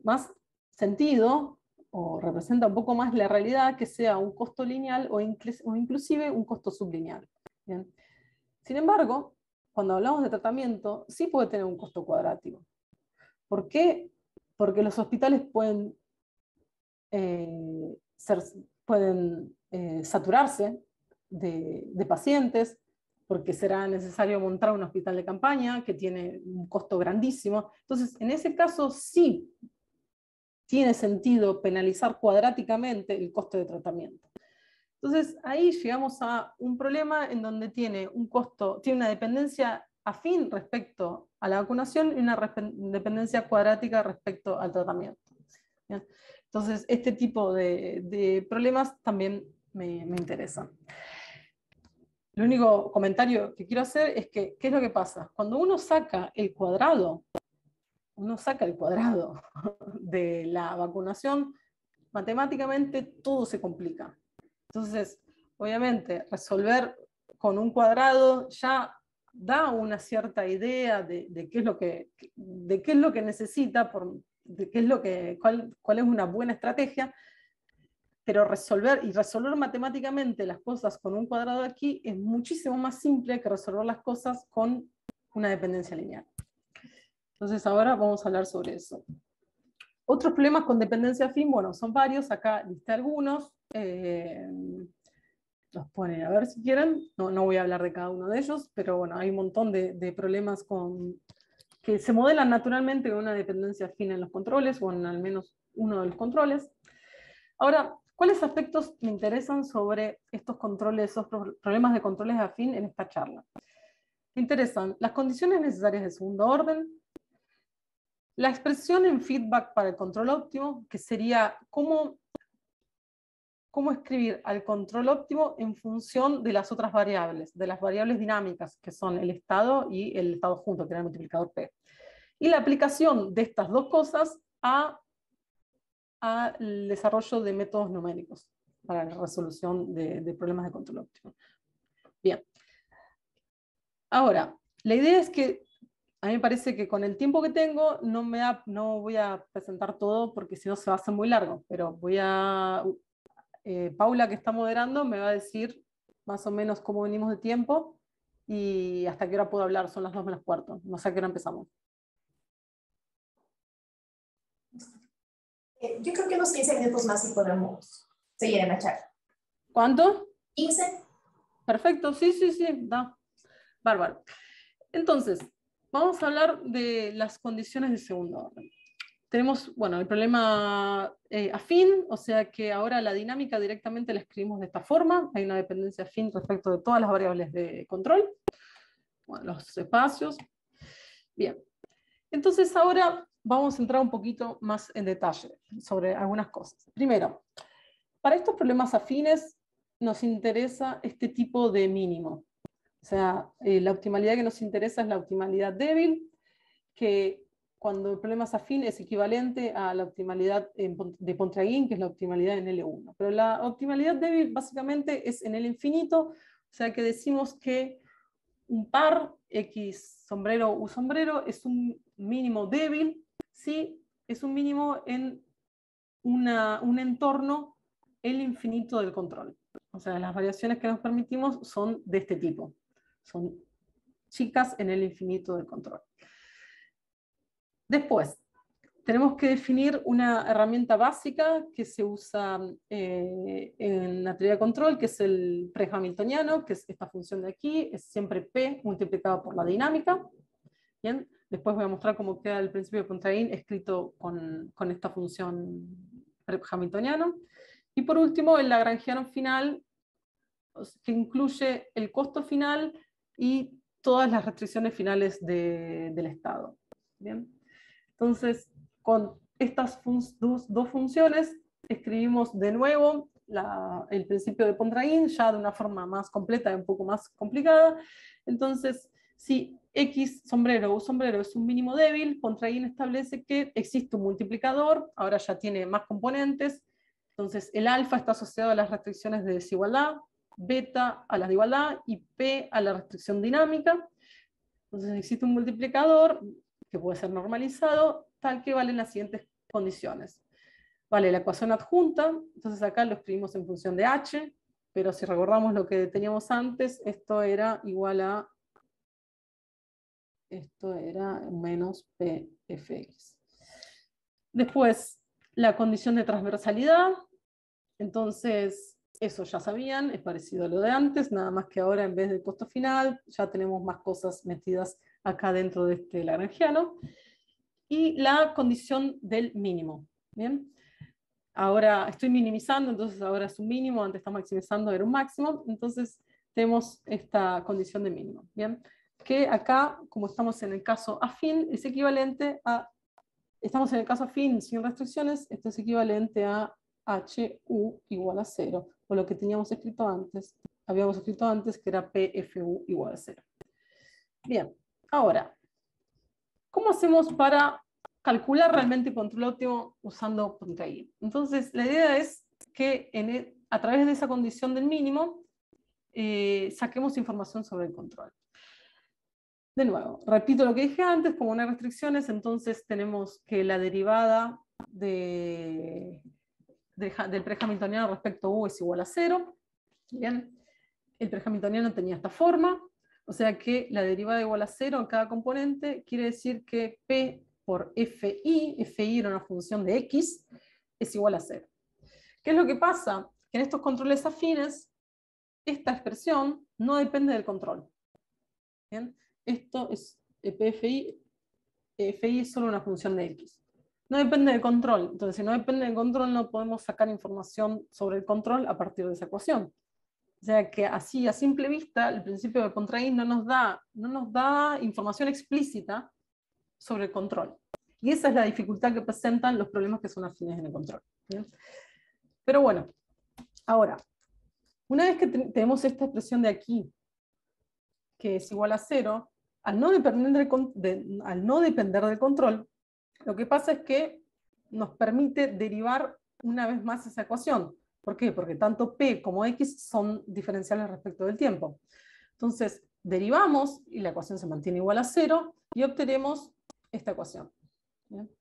más sentido, o representa un poco más la realidad, que sea un costo lineal o inclusive un costo sublineal. ¿Bien? Sin embargo, cuando hablamos de tratamiento, sí puede tener un costo cuadrático. ¿Por qué? Porque los hospitales pueden saturarse de pacientes, porque será necesario montar un hospital de campaña que tiene un costo grandísimo. Entonces, en ese caso sí tiene sentido penalizar cuadráticamente el costo de tratamiento. Entonces, ahí llegamos a un problema en donde tiene un costo, tiene una dependencia afín respecto a la vacunación y una dependencia cuadrática respecto al tratamiento. ¿Bien? Entonces, este tipo de problemas también me interesan. El único comentario que quiero hacer es que, ¿qué es lo que pasa? Cuando uno saca el cuadrado de la vacunación, matemáticamente todo se complica. Entonces, obviamente, resolver con un cuadrado ya da una cierta idea de qué es lo que necesita, cuál es una buena estrategia, pero resolver matemáticamente las cosas con un cuadrado aquí es muchísimo más simple que resolver las cosas con una dependencia lineal. Entonces ahora vamos a hablar sobre eso. Otros problemas con dependencia afín, bueno, son varios, acá listé algunos, los ponen a ver si quieren, no voy a hablar de cada uno de ellos, pero bueno, hay un montón de problemas que se modelan naturalmente con una dependencia afín en los controles, o en al menos uno de los controles. Ahora, ¿cuáles aspectos me interesan sobre estos controles, esos problemas de controles afín en esta charla? Me interesan las condiciones necesarias de segundo orden, la expresión en feedback para el control óptimo, que sería cómo escribir al control óptimo en función de las otras variables, de las variables dinámicas, que son el estado y el estado junto, que era el multiplicador P. Y la aplicación de estas dos cosas al desarrollo de métodos numéricos para la resolución de problemas de control óptimo. Bien. Ahora, la idea es que a mí me parece que con el tiempo que tengo no voy a presentar todo porque si no se va a hacer muy largo, pero Paula, que está moderando, me va a decir más o menos cómo venimos de tiempo y hasta qué hora puedo hablar. Son las 2 menos cuarto. No sé a qué hora empezamos. Yo creo que unos 15 minutos más y podemos seguir en la charla. ¿Cuánto? 15. Perfecto, sí, da. Bárbaro. Entonces, vamos a hablar de las condiciones de segundo orden. tenemos, bueno, el problema afín, o sea que ahora la dinámica directamente la escribimos de esta forma. Hay una dependencia afín respecto de todas las variables de control, bueno, los espacios. Bien, entonces ahora vamos a entrar un poquito más en detalle sobre algunas cosas. Primero, para estos problemas afines nos interesa este tipo de mínimo. O sea, la optimalidad que nos interesa es la optimalidad débil, que cuando el problema es afín es equivalente a la optimalidad de Pontryagin, que es la optimalidad en L1. Pero la optimalidad débil básicamente es en el infinito, o sea que decimos que un par X sombrero U sombrero es un mínimo débil si es un mínimo en un entorno el infinito del control. O sea, las variaciones que nos permitimos son de este tipo. Son chicas en el infinito del control. Después, tenemos que definir una herramienta básica que se usa en la teoría de control, que es el pre-hamiltoniano, que es esta función de aquí, es siempre P multiplicado por la dinámica. Bien, después voy a mostrar cómo queda el principio de Pontryagin escrito con esta función pre-hamiltoniano. Y por último, el lagrangiano final, que incluye el costo final y todas las restricciones finales del estado. Bien. Entonces, con estas dos funciones, escribimos de nuevo el principio de Pontryagin, ya de una forma más completa y un poco más complicada. Entonces, si X sombrero U sombrero es un mínimo débil, Pontryagin establece que existe un multiplicador, ahora ya tiene más componentes, entonces el alfa está asociado a las restricciones de desigualdad, beta a las de igualdad y P a la restricción dinámica. Entonces existe un multiplicador que puede ser normalizado, tal que valen las siguientes condiciones. Vale la ecuación adjunta, entonces acá lo escribimos en función de h, pero si recordamos lo que teníamos antes, esto era igual a, esto era menos pfx. Después, la condición de transversalidad, entonces eso ya sabían, es parecido a lo de antes, nada más que ahora en vez del costo final, ya tenemos más cosas metidas acá dentro de este lagrangiano. Y la condición del mínimo. ¿Bien? Ahora estoy minimizando, entonces ahora es un mínimo, antes está maximizando, era un máximo, entonces tenemos esta condición de mínimo. ¿Bien? Que acá, como estamos en el caso afín, es equivalente a, estamos en el caso afín sin restricciones, esto es equivalente a HU igual a 0, o lo que teníamos escrito antes, habíamos escrito antes que era PFU igual a 0. Bien, ahora, ¿cómo hacemos para calcular realmente control óptimo usando Pontryagin? Entonces, la idea es que a través de esa condición del mínimo, saquemos información sobre el control. De nuevo, repito lo que dije antes, como no hay restricciones, entonces tenemos que la derivada del pre-hamiltoniano respecto a U es igual a 0. Bien, el pre-hamiltoniano tenía esta forma, o sea que la derivada igual a 0 en cada componente quiere decir que P por FI era una función de X, es igual a 0. ¿Qué es lo que pasa? Que en estos controles afines, esta expresión no depende del control. ¿Bien? Esto es PFI, FI es solo una función de X. No depende del control, entonces si no depende del control no podemos sacar información sobre el control a partir de esa ecuación. O sea que así, a simple vista, el principio de Pontryagin no nos da información explícita sobre el control. Y esa es la dificultad que presentan los problemas que son afines en el control. ¿Bien? Pero bueno, ahora, una vez que tenemos esta expresión de aquí, que es igual a 0, al no depender del control, lo que pasa es que nos permite derivar una vez más esa ecuación. ¿Por qué? Porque tanto P como X son diferenciales respecto del tiempo. Entonces, derivamos y la ecuación se mantiene igual a 0 y obtenemos esta ecuación. ¿Bien?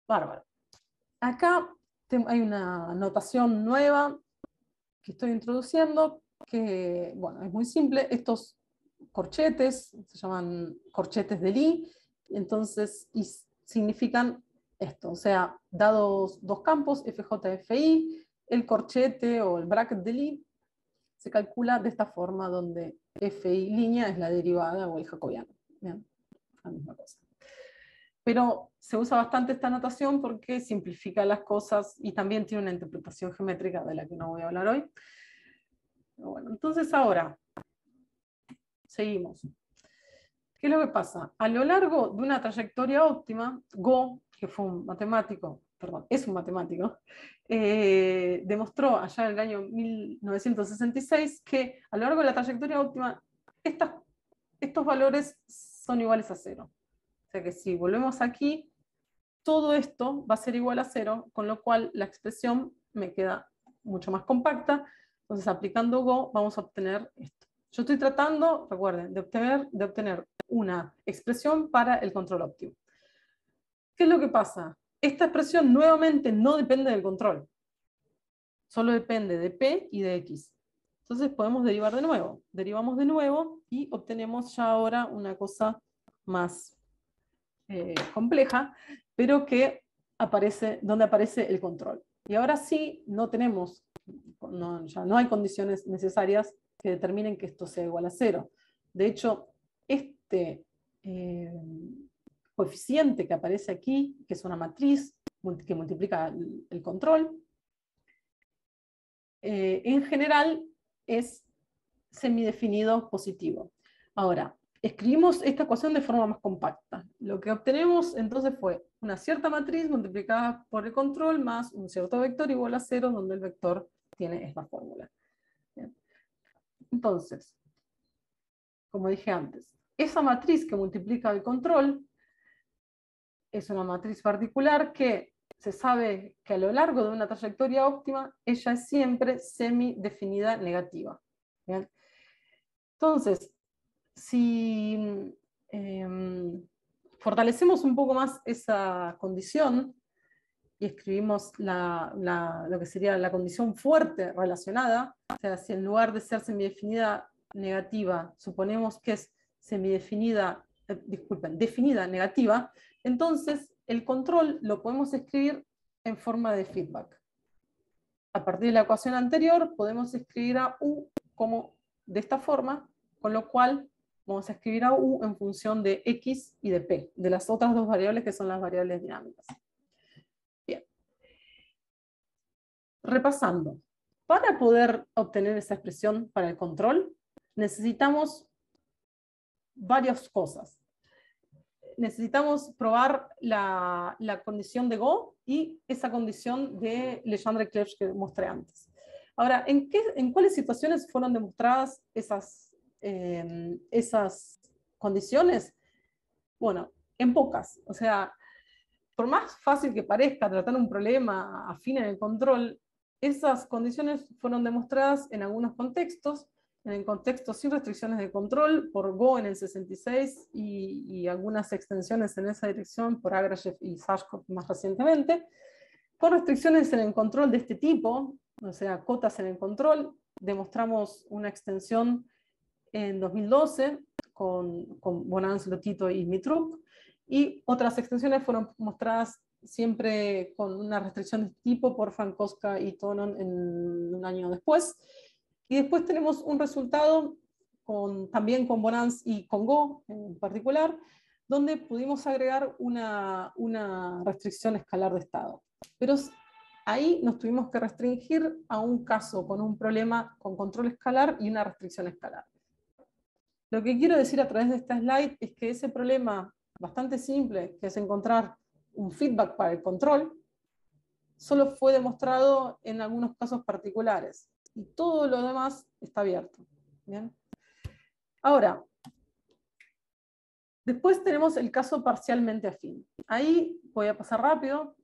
Bárbaro. Acá hay una notación nueva que estoy introduciendo que, bueno, es muy simple. Estos corchetes se llaman corchetes de Lie, entonces significan esto, o sea, dados dos campos, FJ, FI, el corchete o el bracket de Lie se calcula de esta forma donde FI línea es la derivada o el jacobiano. ¿Bien? La misma cosa. pero se usa bastante esta notación porque simplifica las cosas y también tiene una interpretación geométrica de la que no voy a hablar hoy. Bueno, entonces ahora, seguimos. ¿Qué es lo que pasa? A lo largo de una trayectoria óptima, Go, que fue un matemático, perdón, es un matemático, demostró allá en el año 1966 que a lo largo de la trayectoria óptima estos valores son iguales a 0. O sea que si volvemos aquí, todo esto va a ser igual a 0, con lo cual la expresión me queda mucho más compacta. Entonces, aplicando Go, vamos a obtener esto. Yo estoy tratando, recuerden, de obtener una expresión para el control óptimo. ¿Qué es lo que pasa? Esta expresión nuevamente no depende del control. Solo depende de P y de X. Entonces podemos derivar de nuevo. Derivamos de nuevo y obtenemos ya ahora una cosa más compleja, pero que aparece donde aparece el control. Y ahora sí, ya no hay condiciones necesarias que determinen que esto sea igual a 0. De hecho, este coeficiente que aparece aquí, que es una matriz que multiplica el control, en general es semidefinido positivo. Ahora, escribimos esta ecuación de forma más compacta. Lo que obtenemos entonces fue una cierta matriz multiplicada por el control más un cierto vector igual a 0, donde el vector tiene esta fórmula. Bien. Entonces, como dije antes, esa matriz que multiplica el control es una matriz particular que se sabe que a lo largo de una trayectoria óptima, ella es siempre semidefinida negativa. ¿Bien? Entonces, si fortalecemos un poco más esa condición y escribimos lo que sería la condición fuerte relacionada, o sea, si en lugar de ser semidefinida negativa, suponemos que es definida negativa, entonces el control lo podemos escribir en forma de feedback. A partir de la ecuación anterior, podemos escribir a U como de esta forma, con lo cual vamos a escribir a U en función de X y de P, de las otras dos variables que son las variables dinámicas. Bien. Repasando. Para poder obtener esa expresión para el control, necesitamos varias cosas. Necesitamos probar la condición de Go y esa condición de Legendre-Clebsch que mostré antes. Ahora, ¿en cuáles situaciones fueron demostradas esas condiciones? Bueno, en pocas. O sea, por más fácil que parezca tratar un problema afín en el control, esas condiciones fueron demostradas en algunos contextos, en el contexto sin restricciones de control, por Go en el 66 y algunas extensiones en esa dirección por Agrayev y Sashkov más recientemente, con restricciones en el control de este tipo, o sea, cotas en el control. Demostramos una extensión en 2012 con Bonanz, Lotito y Mitruk, y otras extensiones fueron mostradas siempre con una restricción de este tipo por Frankowska y Tonon en un año después. Y después tenemos un resultado también con Bonanz y con Go en particular, donde pudimos agregar una restricción escalar de estado. Pero ahí nos tuvimos que restringir a un caso con un problema con control escalar y una restricción escalar. Lo que quiero decir a través de esta slide es que ese problema bastante simple, que es encontrar un feedback para el control, solo fue demostrado en algunos casos particulares. Y todo lo demás está abierto. ¿Bien? Ahora, después tenemos el caso parcialmente afín. Ahí voy a pasar rápido,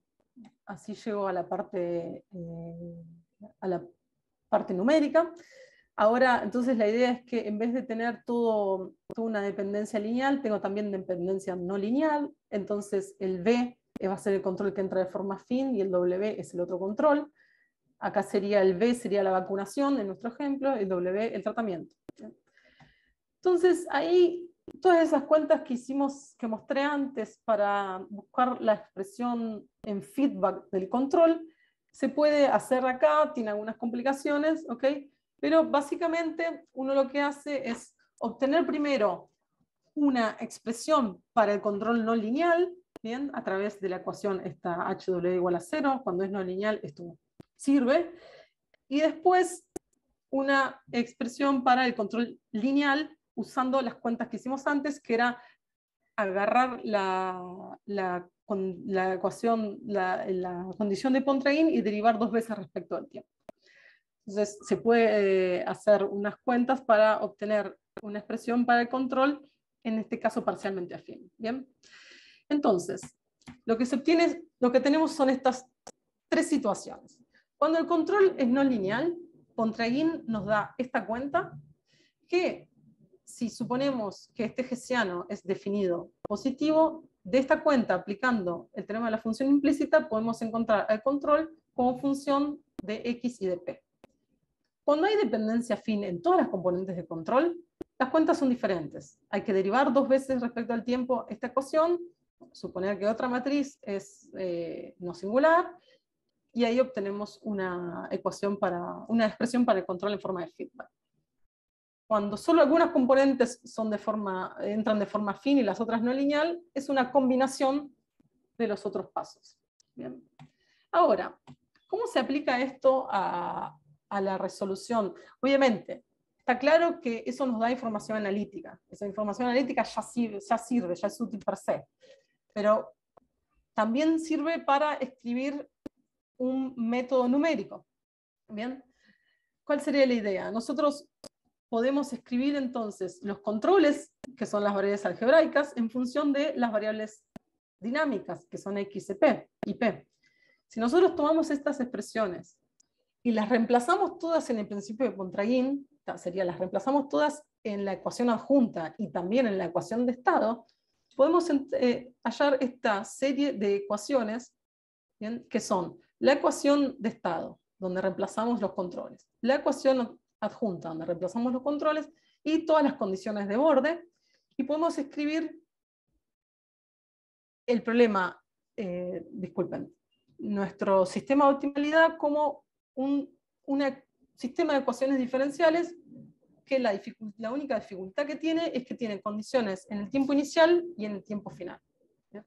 así llego a la parte numérica. Ahora, entonces la idea es que en vez de tener toda una dependencia lineal, tengo también dependencia no lineal. Entonces el B va a ser el control que entra de forma afín y el W es el otro control. Acá sería el B, sería la vacunación en nuestro ejemplo, el W el tratamiento. Entonces ahí todas esas cuentas que hicimos, que mostré antes para buscar la expresión en feedback del control, se puede hacer acá, tiene algunas complicaciones, ¿ok? Pero básicamente uno lo que hace es obtener primero una expresión para el control no lineal, bien, a través de la ecuación esta HW igual a 0, cuando es no lineal esto sirve, y después una expresión para el control lineal usando las cuentas que hicimos antes, que era agarrar la ecuación, la condición de Pontryagin y derivar 2 veces respecto al tiempo. Entonces se puede hacer unas cuentas para obtener una expresión para el control, en este caso parcialmente afín. ¿Bien? Entonces, lo que se obtiene, lo que tenemos son estas 3 situaciones. Cuando el control es no lineal, Pontryagin nos da esta cuenta que, si suponemos que este hessiano es definido positivo, de esta cuenta, aplicando el teorema de la función implícita, podemos encontrar el control como función de x y de p. Cuando hay dependencia afín en todas las componentes de control, las cuentas son diferentes. Hay que derivar 2 veces respecto al tiempo esta ecuación, suponer que otra matriz es no singular, y ahí obtenemos una expresión para el control en forma de feedback. Cuando solo algunas componentes entran de forma afín y las otras no lineal, es una combinación de los otros pasos. Bien. Ahora, ¿cómo se aplica esto a la resolución? Obviamente, está claro que eso nos da información analítica. Esa información analítica ya sirve, ya es útil per se. Pero también sirve para escribir un método numérico. ¿Bien? ¿Cuál sería la idea? Nosotros podemos escribir entonces los controles, que son las variables algebraicas, en función de las variables dinámicas, que son x y p. Si nosotros tomamos estas expresiones y las reemplazamos todas en el principio de Pontryagin, las reemplazamos todas en la ecuación adjunta y también en la ecuación de estado, podemos hallar esta serie de ecuaciones, ¿bien?, que son la ecuación de estado, donde reemplazamos los controles, la ecuación adjunta, donde reemplazamos los controles, y todas las condiciones de borde, y podemos escribir el problema, nuestro sistema de optimalidad como un sistema de ecuaciones diferenciales que la única dificultad que tiene es que tiene condiciones en el tiempo inicial y en el tiempo final. ¿Bien?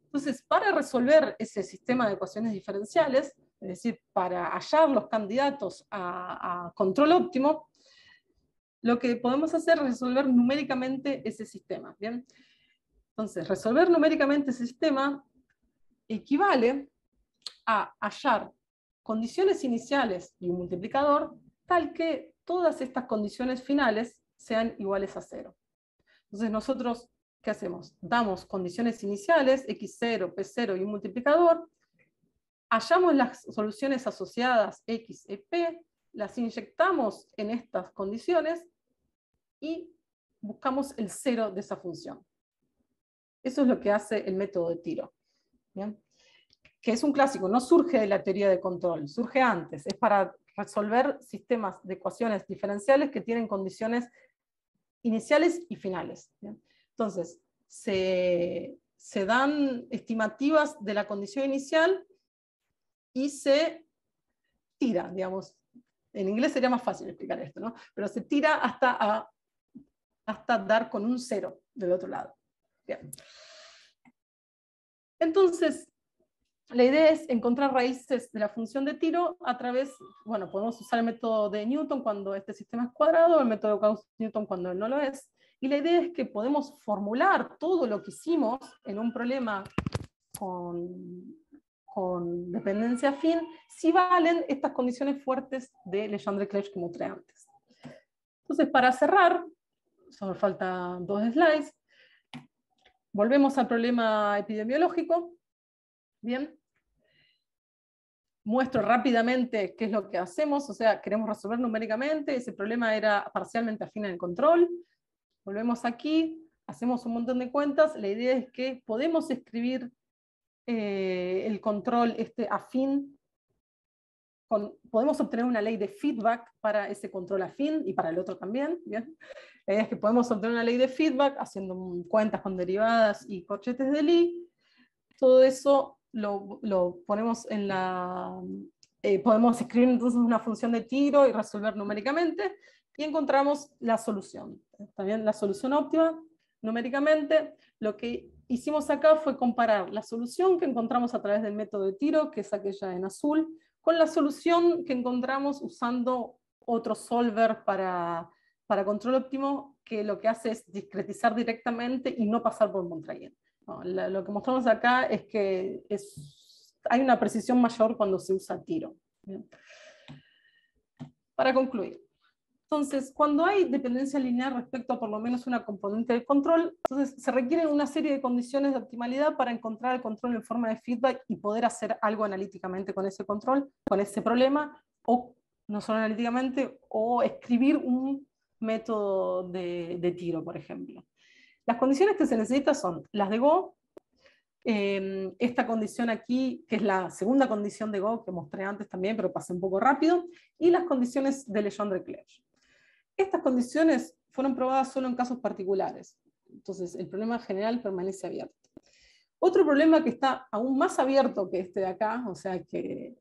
Entonces, para resolver ese sistema de ecuaciones diferenciales, es decir, para hallar los candidatos a control óptimo, lo que podemos hacer es resolver numéricamente ese sistema. ¿Bien? Entonces, resolver numéricamente ese sistema equivale a hallar condiciones iniciales y un multiplicador tal que todas estas condiciones finales sean iguales a 0. Entonces nosotros, ¿qué hacemos? Damos condiciones iniciales, x0, p0 y un multiplicador, hallamos las soluciones asociadas x y p, las inyectamos en estas condiciones y buscamos el 0 de esa función. Eso es lo que hace el método de tiro. ¿Bien? Que es un clásico, no surge de la teoría de control, surge antes, es para resolver sistemas de ecuaciones diferenciales que tienen condiciones iniciales y finales. ¿Bien? Entonces, se dan estimativas de la condición inicial y se tira, digamos, en inglés sería más fácil explicar esto, ¿no? Pero se tira hasta dar con un 0 del otro lado. Bien. Entonces, la idea es encontrar raíces de la función de tiro a través, bueno, podemos usar el método de Newton cuando este sistema es cuadrado, el método de Gauss-Newton cuando no lo es, y la idea es que podemos formular todo lo que hicimos en un problema con dependencia afín si valen estas condiciones fuertes de Legendre-Clebsch que mostré antes. Entonces, para cerrar, solo faltan 2 slides, volvemos al problema epidemiológico. Bien. Muestro rápidamente qué es lo que hacemos, o sea, queremos resolver numéricamente, ese problema era parcialmente afín al control. Volvemos aquí, hacemos un montón de cuentas, la idea es que podemos escribir el control afín, podemos obtener una ley de feedback para ese control afín y para el otro también. ¿Bien? La idea es que podemos obtener una ley de feedback haciendo cuentas con derivadas y corchetes de Lie. Todo eso lo ponemos en la... podemos escribir entonces una función de tiro y resolver numéricamente, y encontramos la solución. También la solución óptima, numéricamente, lo que hicimos acá fue comparar la solución que encontramos a través del método de tiro, que es aquella en azul, con la solución que encontramos usando otro solver para control óptimo, que lo que hace es discretizar directamente y no pasar por Montraguer. No, lo que mostramos acá es que hay una precisión mayor cuando se usa tiro. Bien. Para concluir, entonces, cuando hay dependencia lineal respecto a por lo menos una componente del control, entonces se requieren una serie de condiciones de optimalidad para encontrar el control en forma de feedback y poder hacer algo analíticamente con ese control, con ese problema, o no solo analíticamente, o escribir un método de tiro, por ejemplo. Las condiciones que se necesitan son las de Go, esta condición aquí, que es la segunda condición de Go que mostré antes también, pero pasé un poco rápido, y las condiciones de Legendre-Clebsch. Estas condiciones fueron probadas solo en casos particulares, entonces el problema general permanece abierto. Otro problema que está aún más abierto que este de acá, o sea, que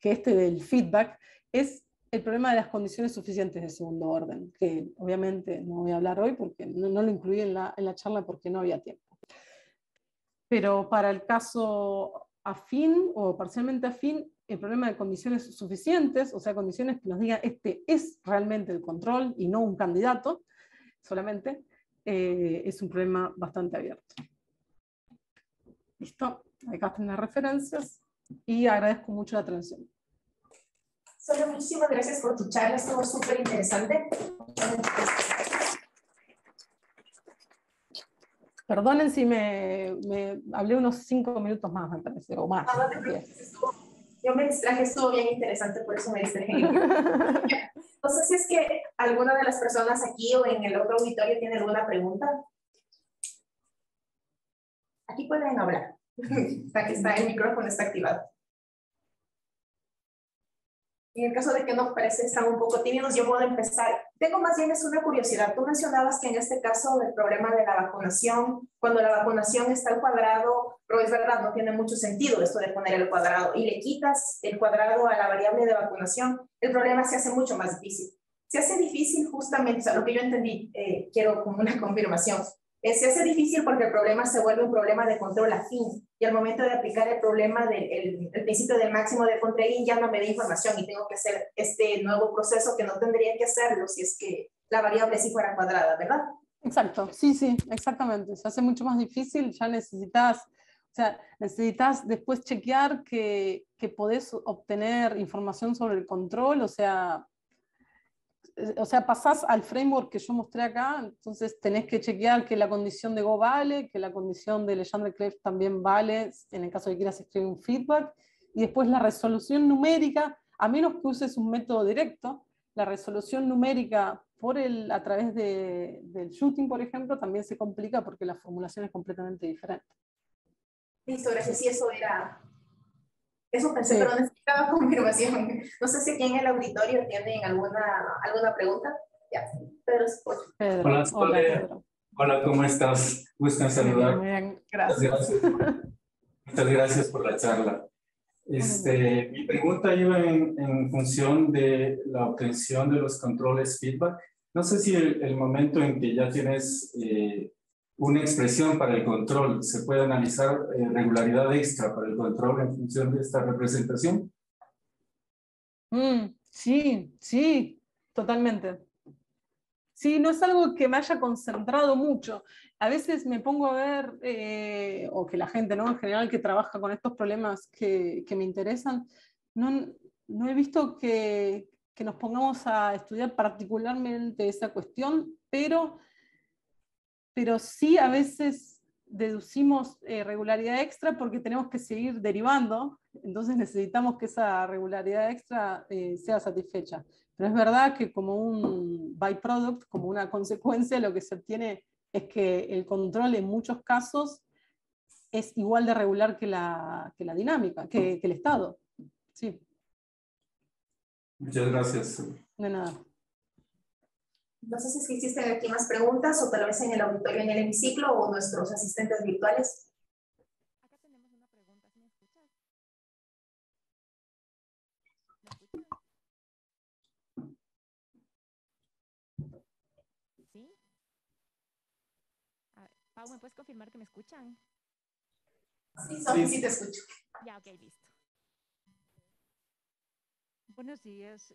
este del feedback, es el problema de las condiciones suficientes de segundo orden, que obviamente no voy a hablar hoy porque no lo incluí en la charla porque no había tiempo. Pero para el caso afín o parcialmente afín, el problema de condiciones suficientes, o sea, condiciones que nos digan este es realmente el control y no un candidato solamente, es un problema bastante abierto. Listo, acá están las referencias y agradezco mucho la atención. Sole, muchísimas gracias por tu charla, estuvo súper interesante. Perdonen si me hablé unos 5 minutos más, me parece, o más. No te preocupes, yo me distraje, estuvo bien interesante, por eso me distraje. No sé si es que alguna de las personas aquí o en el otro auditorio tiene alguna pregunta. Aquí pueden hablar. El micrófono está activado. En el caso de que no parece están un poco tímidos, yo puedo empezar. Tengo más bien es una curiosidad. Tú mencionabas que en este caso del problema de la vacunación, cuando la vacunación está al cuadrado, pero es verdad, no tiene mucho sentido esto de poner el cuadrado, y le quitas el cuadrado a la variable de vacunación, el problema se hace mucho más difícil. Se hace difícil justamente, o sea, lo que yo entendí, quiero como una confirmación, se hace difícil porque el problema se vuelve un problema de control afín, y al momento de aplicar el problema del principio del máximo de Contreguín ya no me da información y tengo que hacer este nuevo proceso que no tendría que hacerlo si es que la variable sí fuera cuadrada, ¿verdad? Exacto, sí, exactamente. Se hace mucho más difícil, ya necesitas después chequear que podés obtener información sobre el control, o sea, pasás al framework que yo mostré acá, entonces tenés que chequear que la condición de Go vale, que la condición de Legendre-Clebsch también vale, en el caso de que quieras escribir un feedback, y después la resolución numérica, a menos que uses un método directo, la resolución numérica a través del shooting, por ejemplo, también se complica porque la formulación es completamente diferente. Listo, gracias. Sí, eso era... Eso pensé, Sí. pero necesitaba confirmación. No sé si aquí en el auditorio tienen alguna pregunta. Ya, Pedro, Pedro. Hola, Pedro. Hola, ¿cómo estás? Gusto en saludar. Muy bien, gracias. Muchas gracias por la charla. Mi pregunta iba en función de la obtención de los controles feedback. No sé si el momento en que ya tienes una expresión para el control, se puede analizar regularidad extra para el control en función de esta representación. Sí, totalmente. Sí, no es algo que me haya concentrado mucho. A veces me pongo a ver, o que la gente, ¿no? En general que trabaja con estos problemas que me interesan, no he visto que nos pongamos a estudiar particularmente esa cuestión, pero sí a veces deducimos regularidad extra porque tenemos que seguir derivando, entonces necesitamos que esa regularidad extra sea satisfecha. Pero es verdad que como un byproduct, como una consecuencia, lo que se obtiene es que el control en muchos casos es igual de regular que la dinámica, que el estado. Sí. Muchas gracias. De nada. No sé si es que existen aquí más preguntas o tal vez en el auditorio, en el hemiciclo o nuestros asistentes virtuales. Acá tenemos una pregunta, ¿me escuchas? ¿Sí? A ver, Pau, ¿me puedes confirmar que me escuchan? Sí, Sofi, sí te escucho. Ya, ok, listo. Buenos días.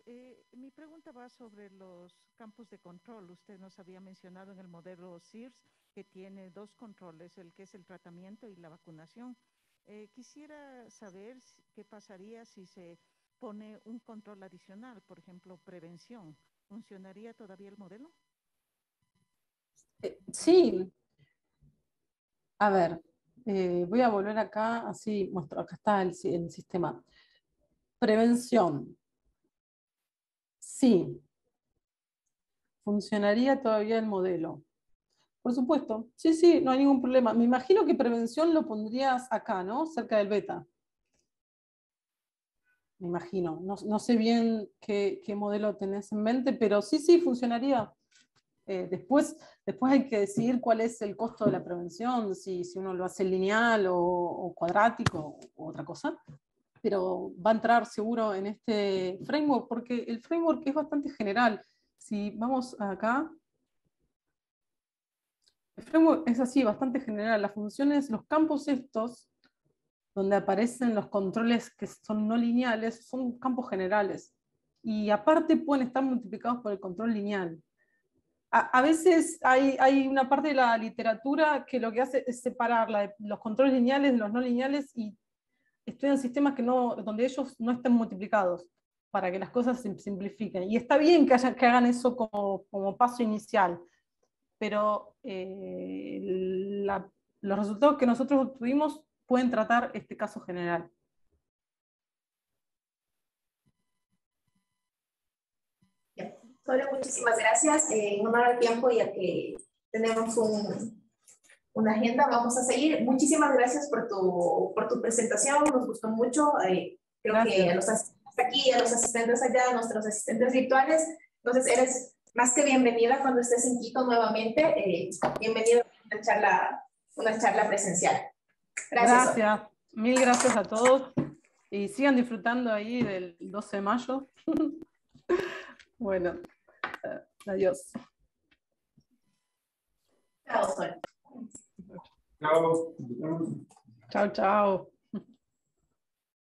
Mi pregunta va sobre los campos de control. Usted nos había mencionado en el modelo SIRS que tiene dos controles, el que es el tratamiento y la vacunación. Quisiera saber qué pasaría si se pone un control adicional, por ejemplo, prevención. ¿Funcionaría todavía el modelo? Sí, a ver, voy a volver acá, así muestro, acá está el sistema. Prevención. Sí, funcionaría todavía el modelo. Por supuesto, sí, sí, no hay ningún problema. Me imagino que prevención lo pondrías acá, ¿no? Cerca del beta. Me imagino. No sé bien qué modelo tenés en mente, pero sí, sí, funcionaría. Después hay que decidir cuál es el costo de la prevención, si uno lo hace lineal o cuadrático o otra cosa. Pero va a entrar seguro en este framework, porque el framework es bastante general. Si vamos acá, el framework es así, bastante general. Las funciones, los campos estos, donde aparecen los controles que son no lineales, son campos generales. Y aparte pueden estar multiplicados por el control lineal. A veces hay una parte de la literatura que lo que hace es separar los controles lineales de los no lineales y estudian sistemas donde ellos no estén multiplicados para que las cosas se simplifiquen. Y está bien que hagan eso como paso inicial, pero los resultados que nosotros obtuvimos pueden tratar este caso general. Solo muchísimas gracias. No me da tiempo ya que tenemos una agenda, vamos a seguir. Muchísimas gracias por tu presentación, nos gustó mucho. Creo Gracias. que a los asistentes aquí, a los asistentes allá, a nuestros asistentes virtuales. Entonces, eres más que bienvenida cuando estés en Quito nuevamente. Bienvenido a una charla presencial. Gracias. Gracias. Mil gracias a todos. Y sigan disfrutando ahí del 12 de mayo. Bueno, adiós. Chao, Sol. Chao. Chao, chao.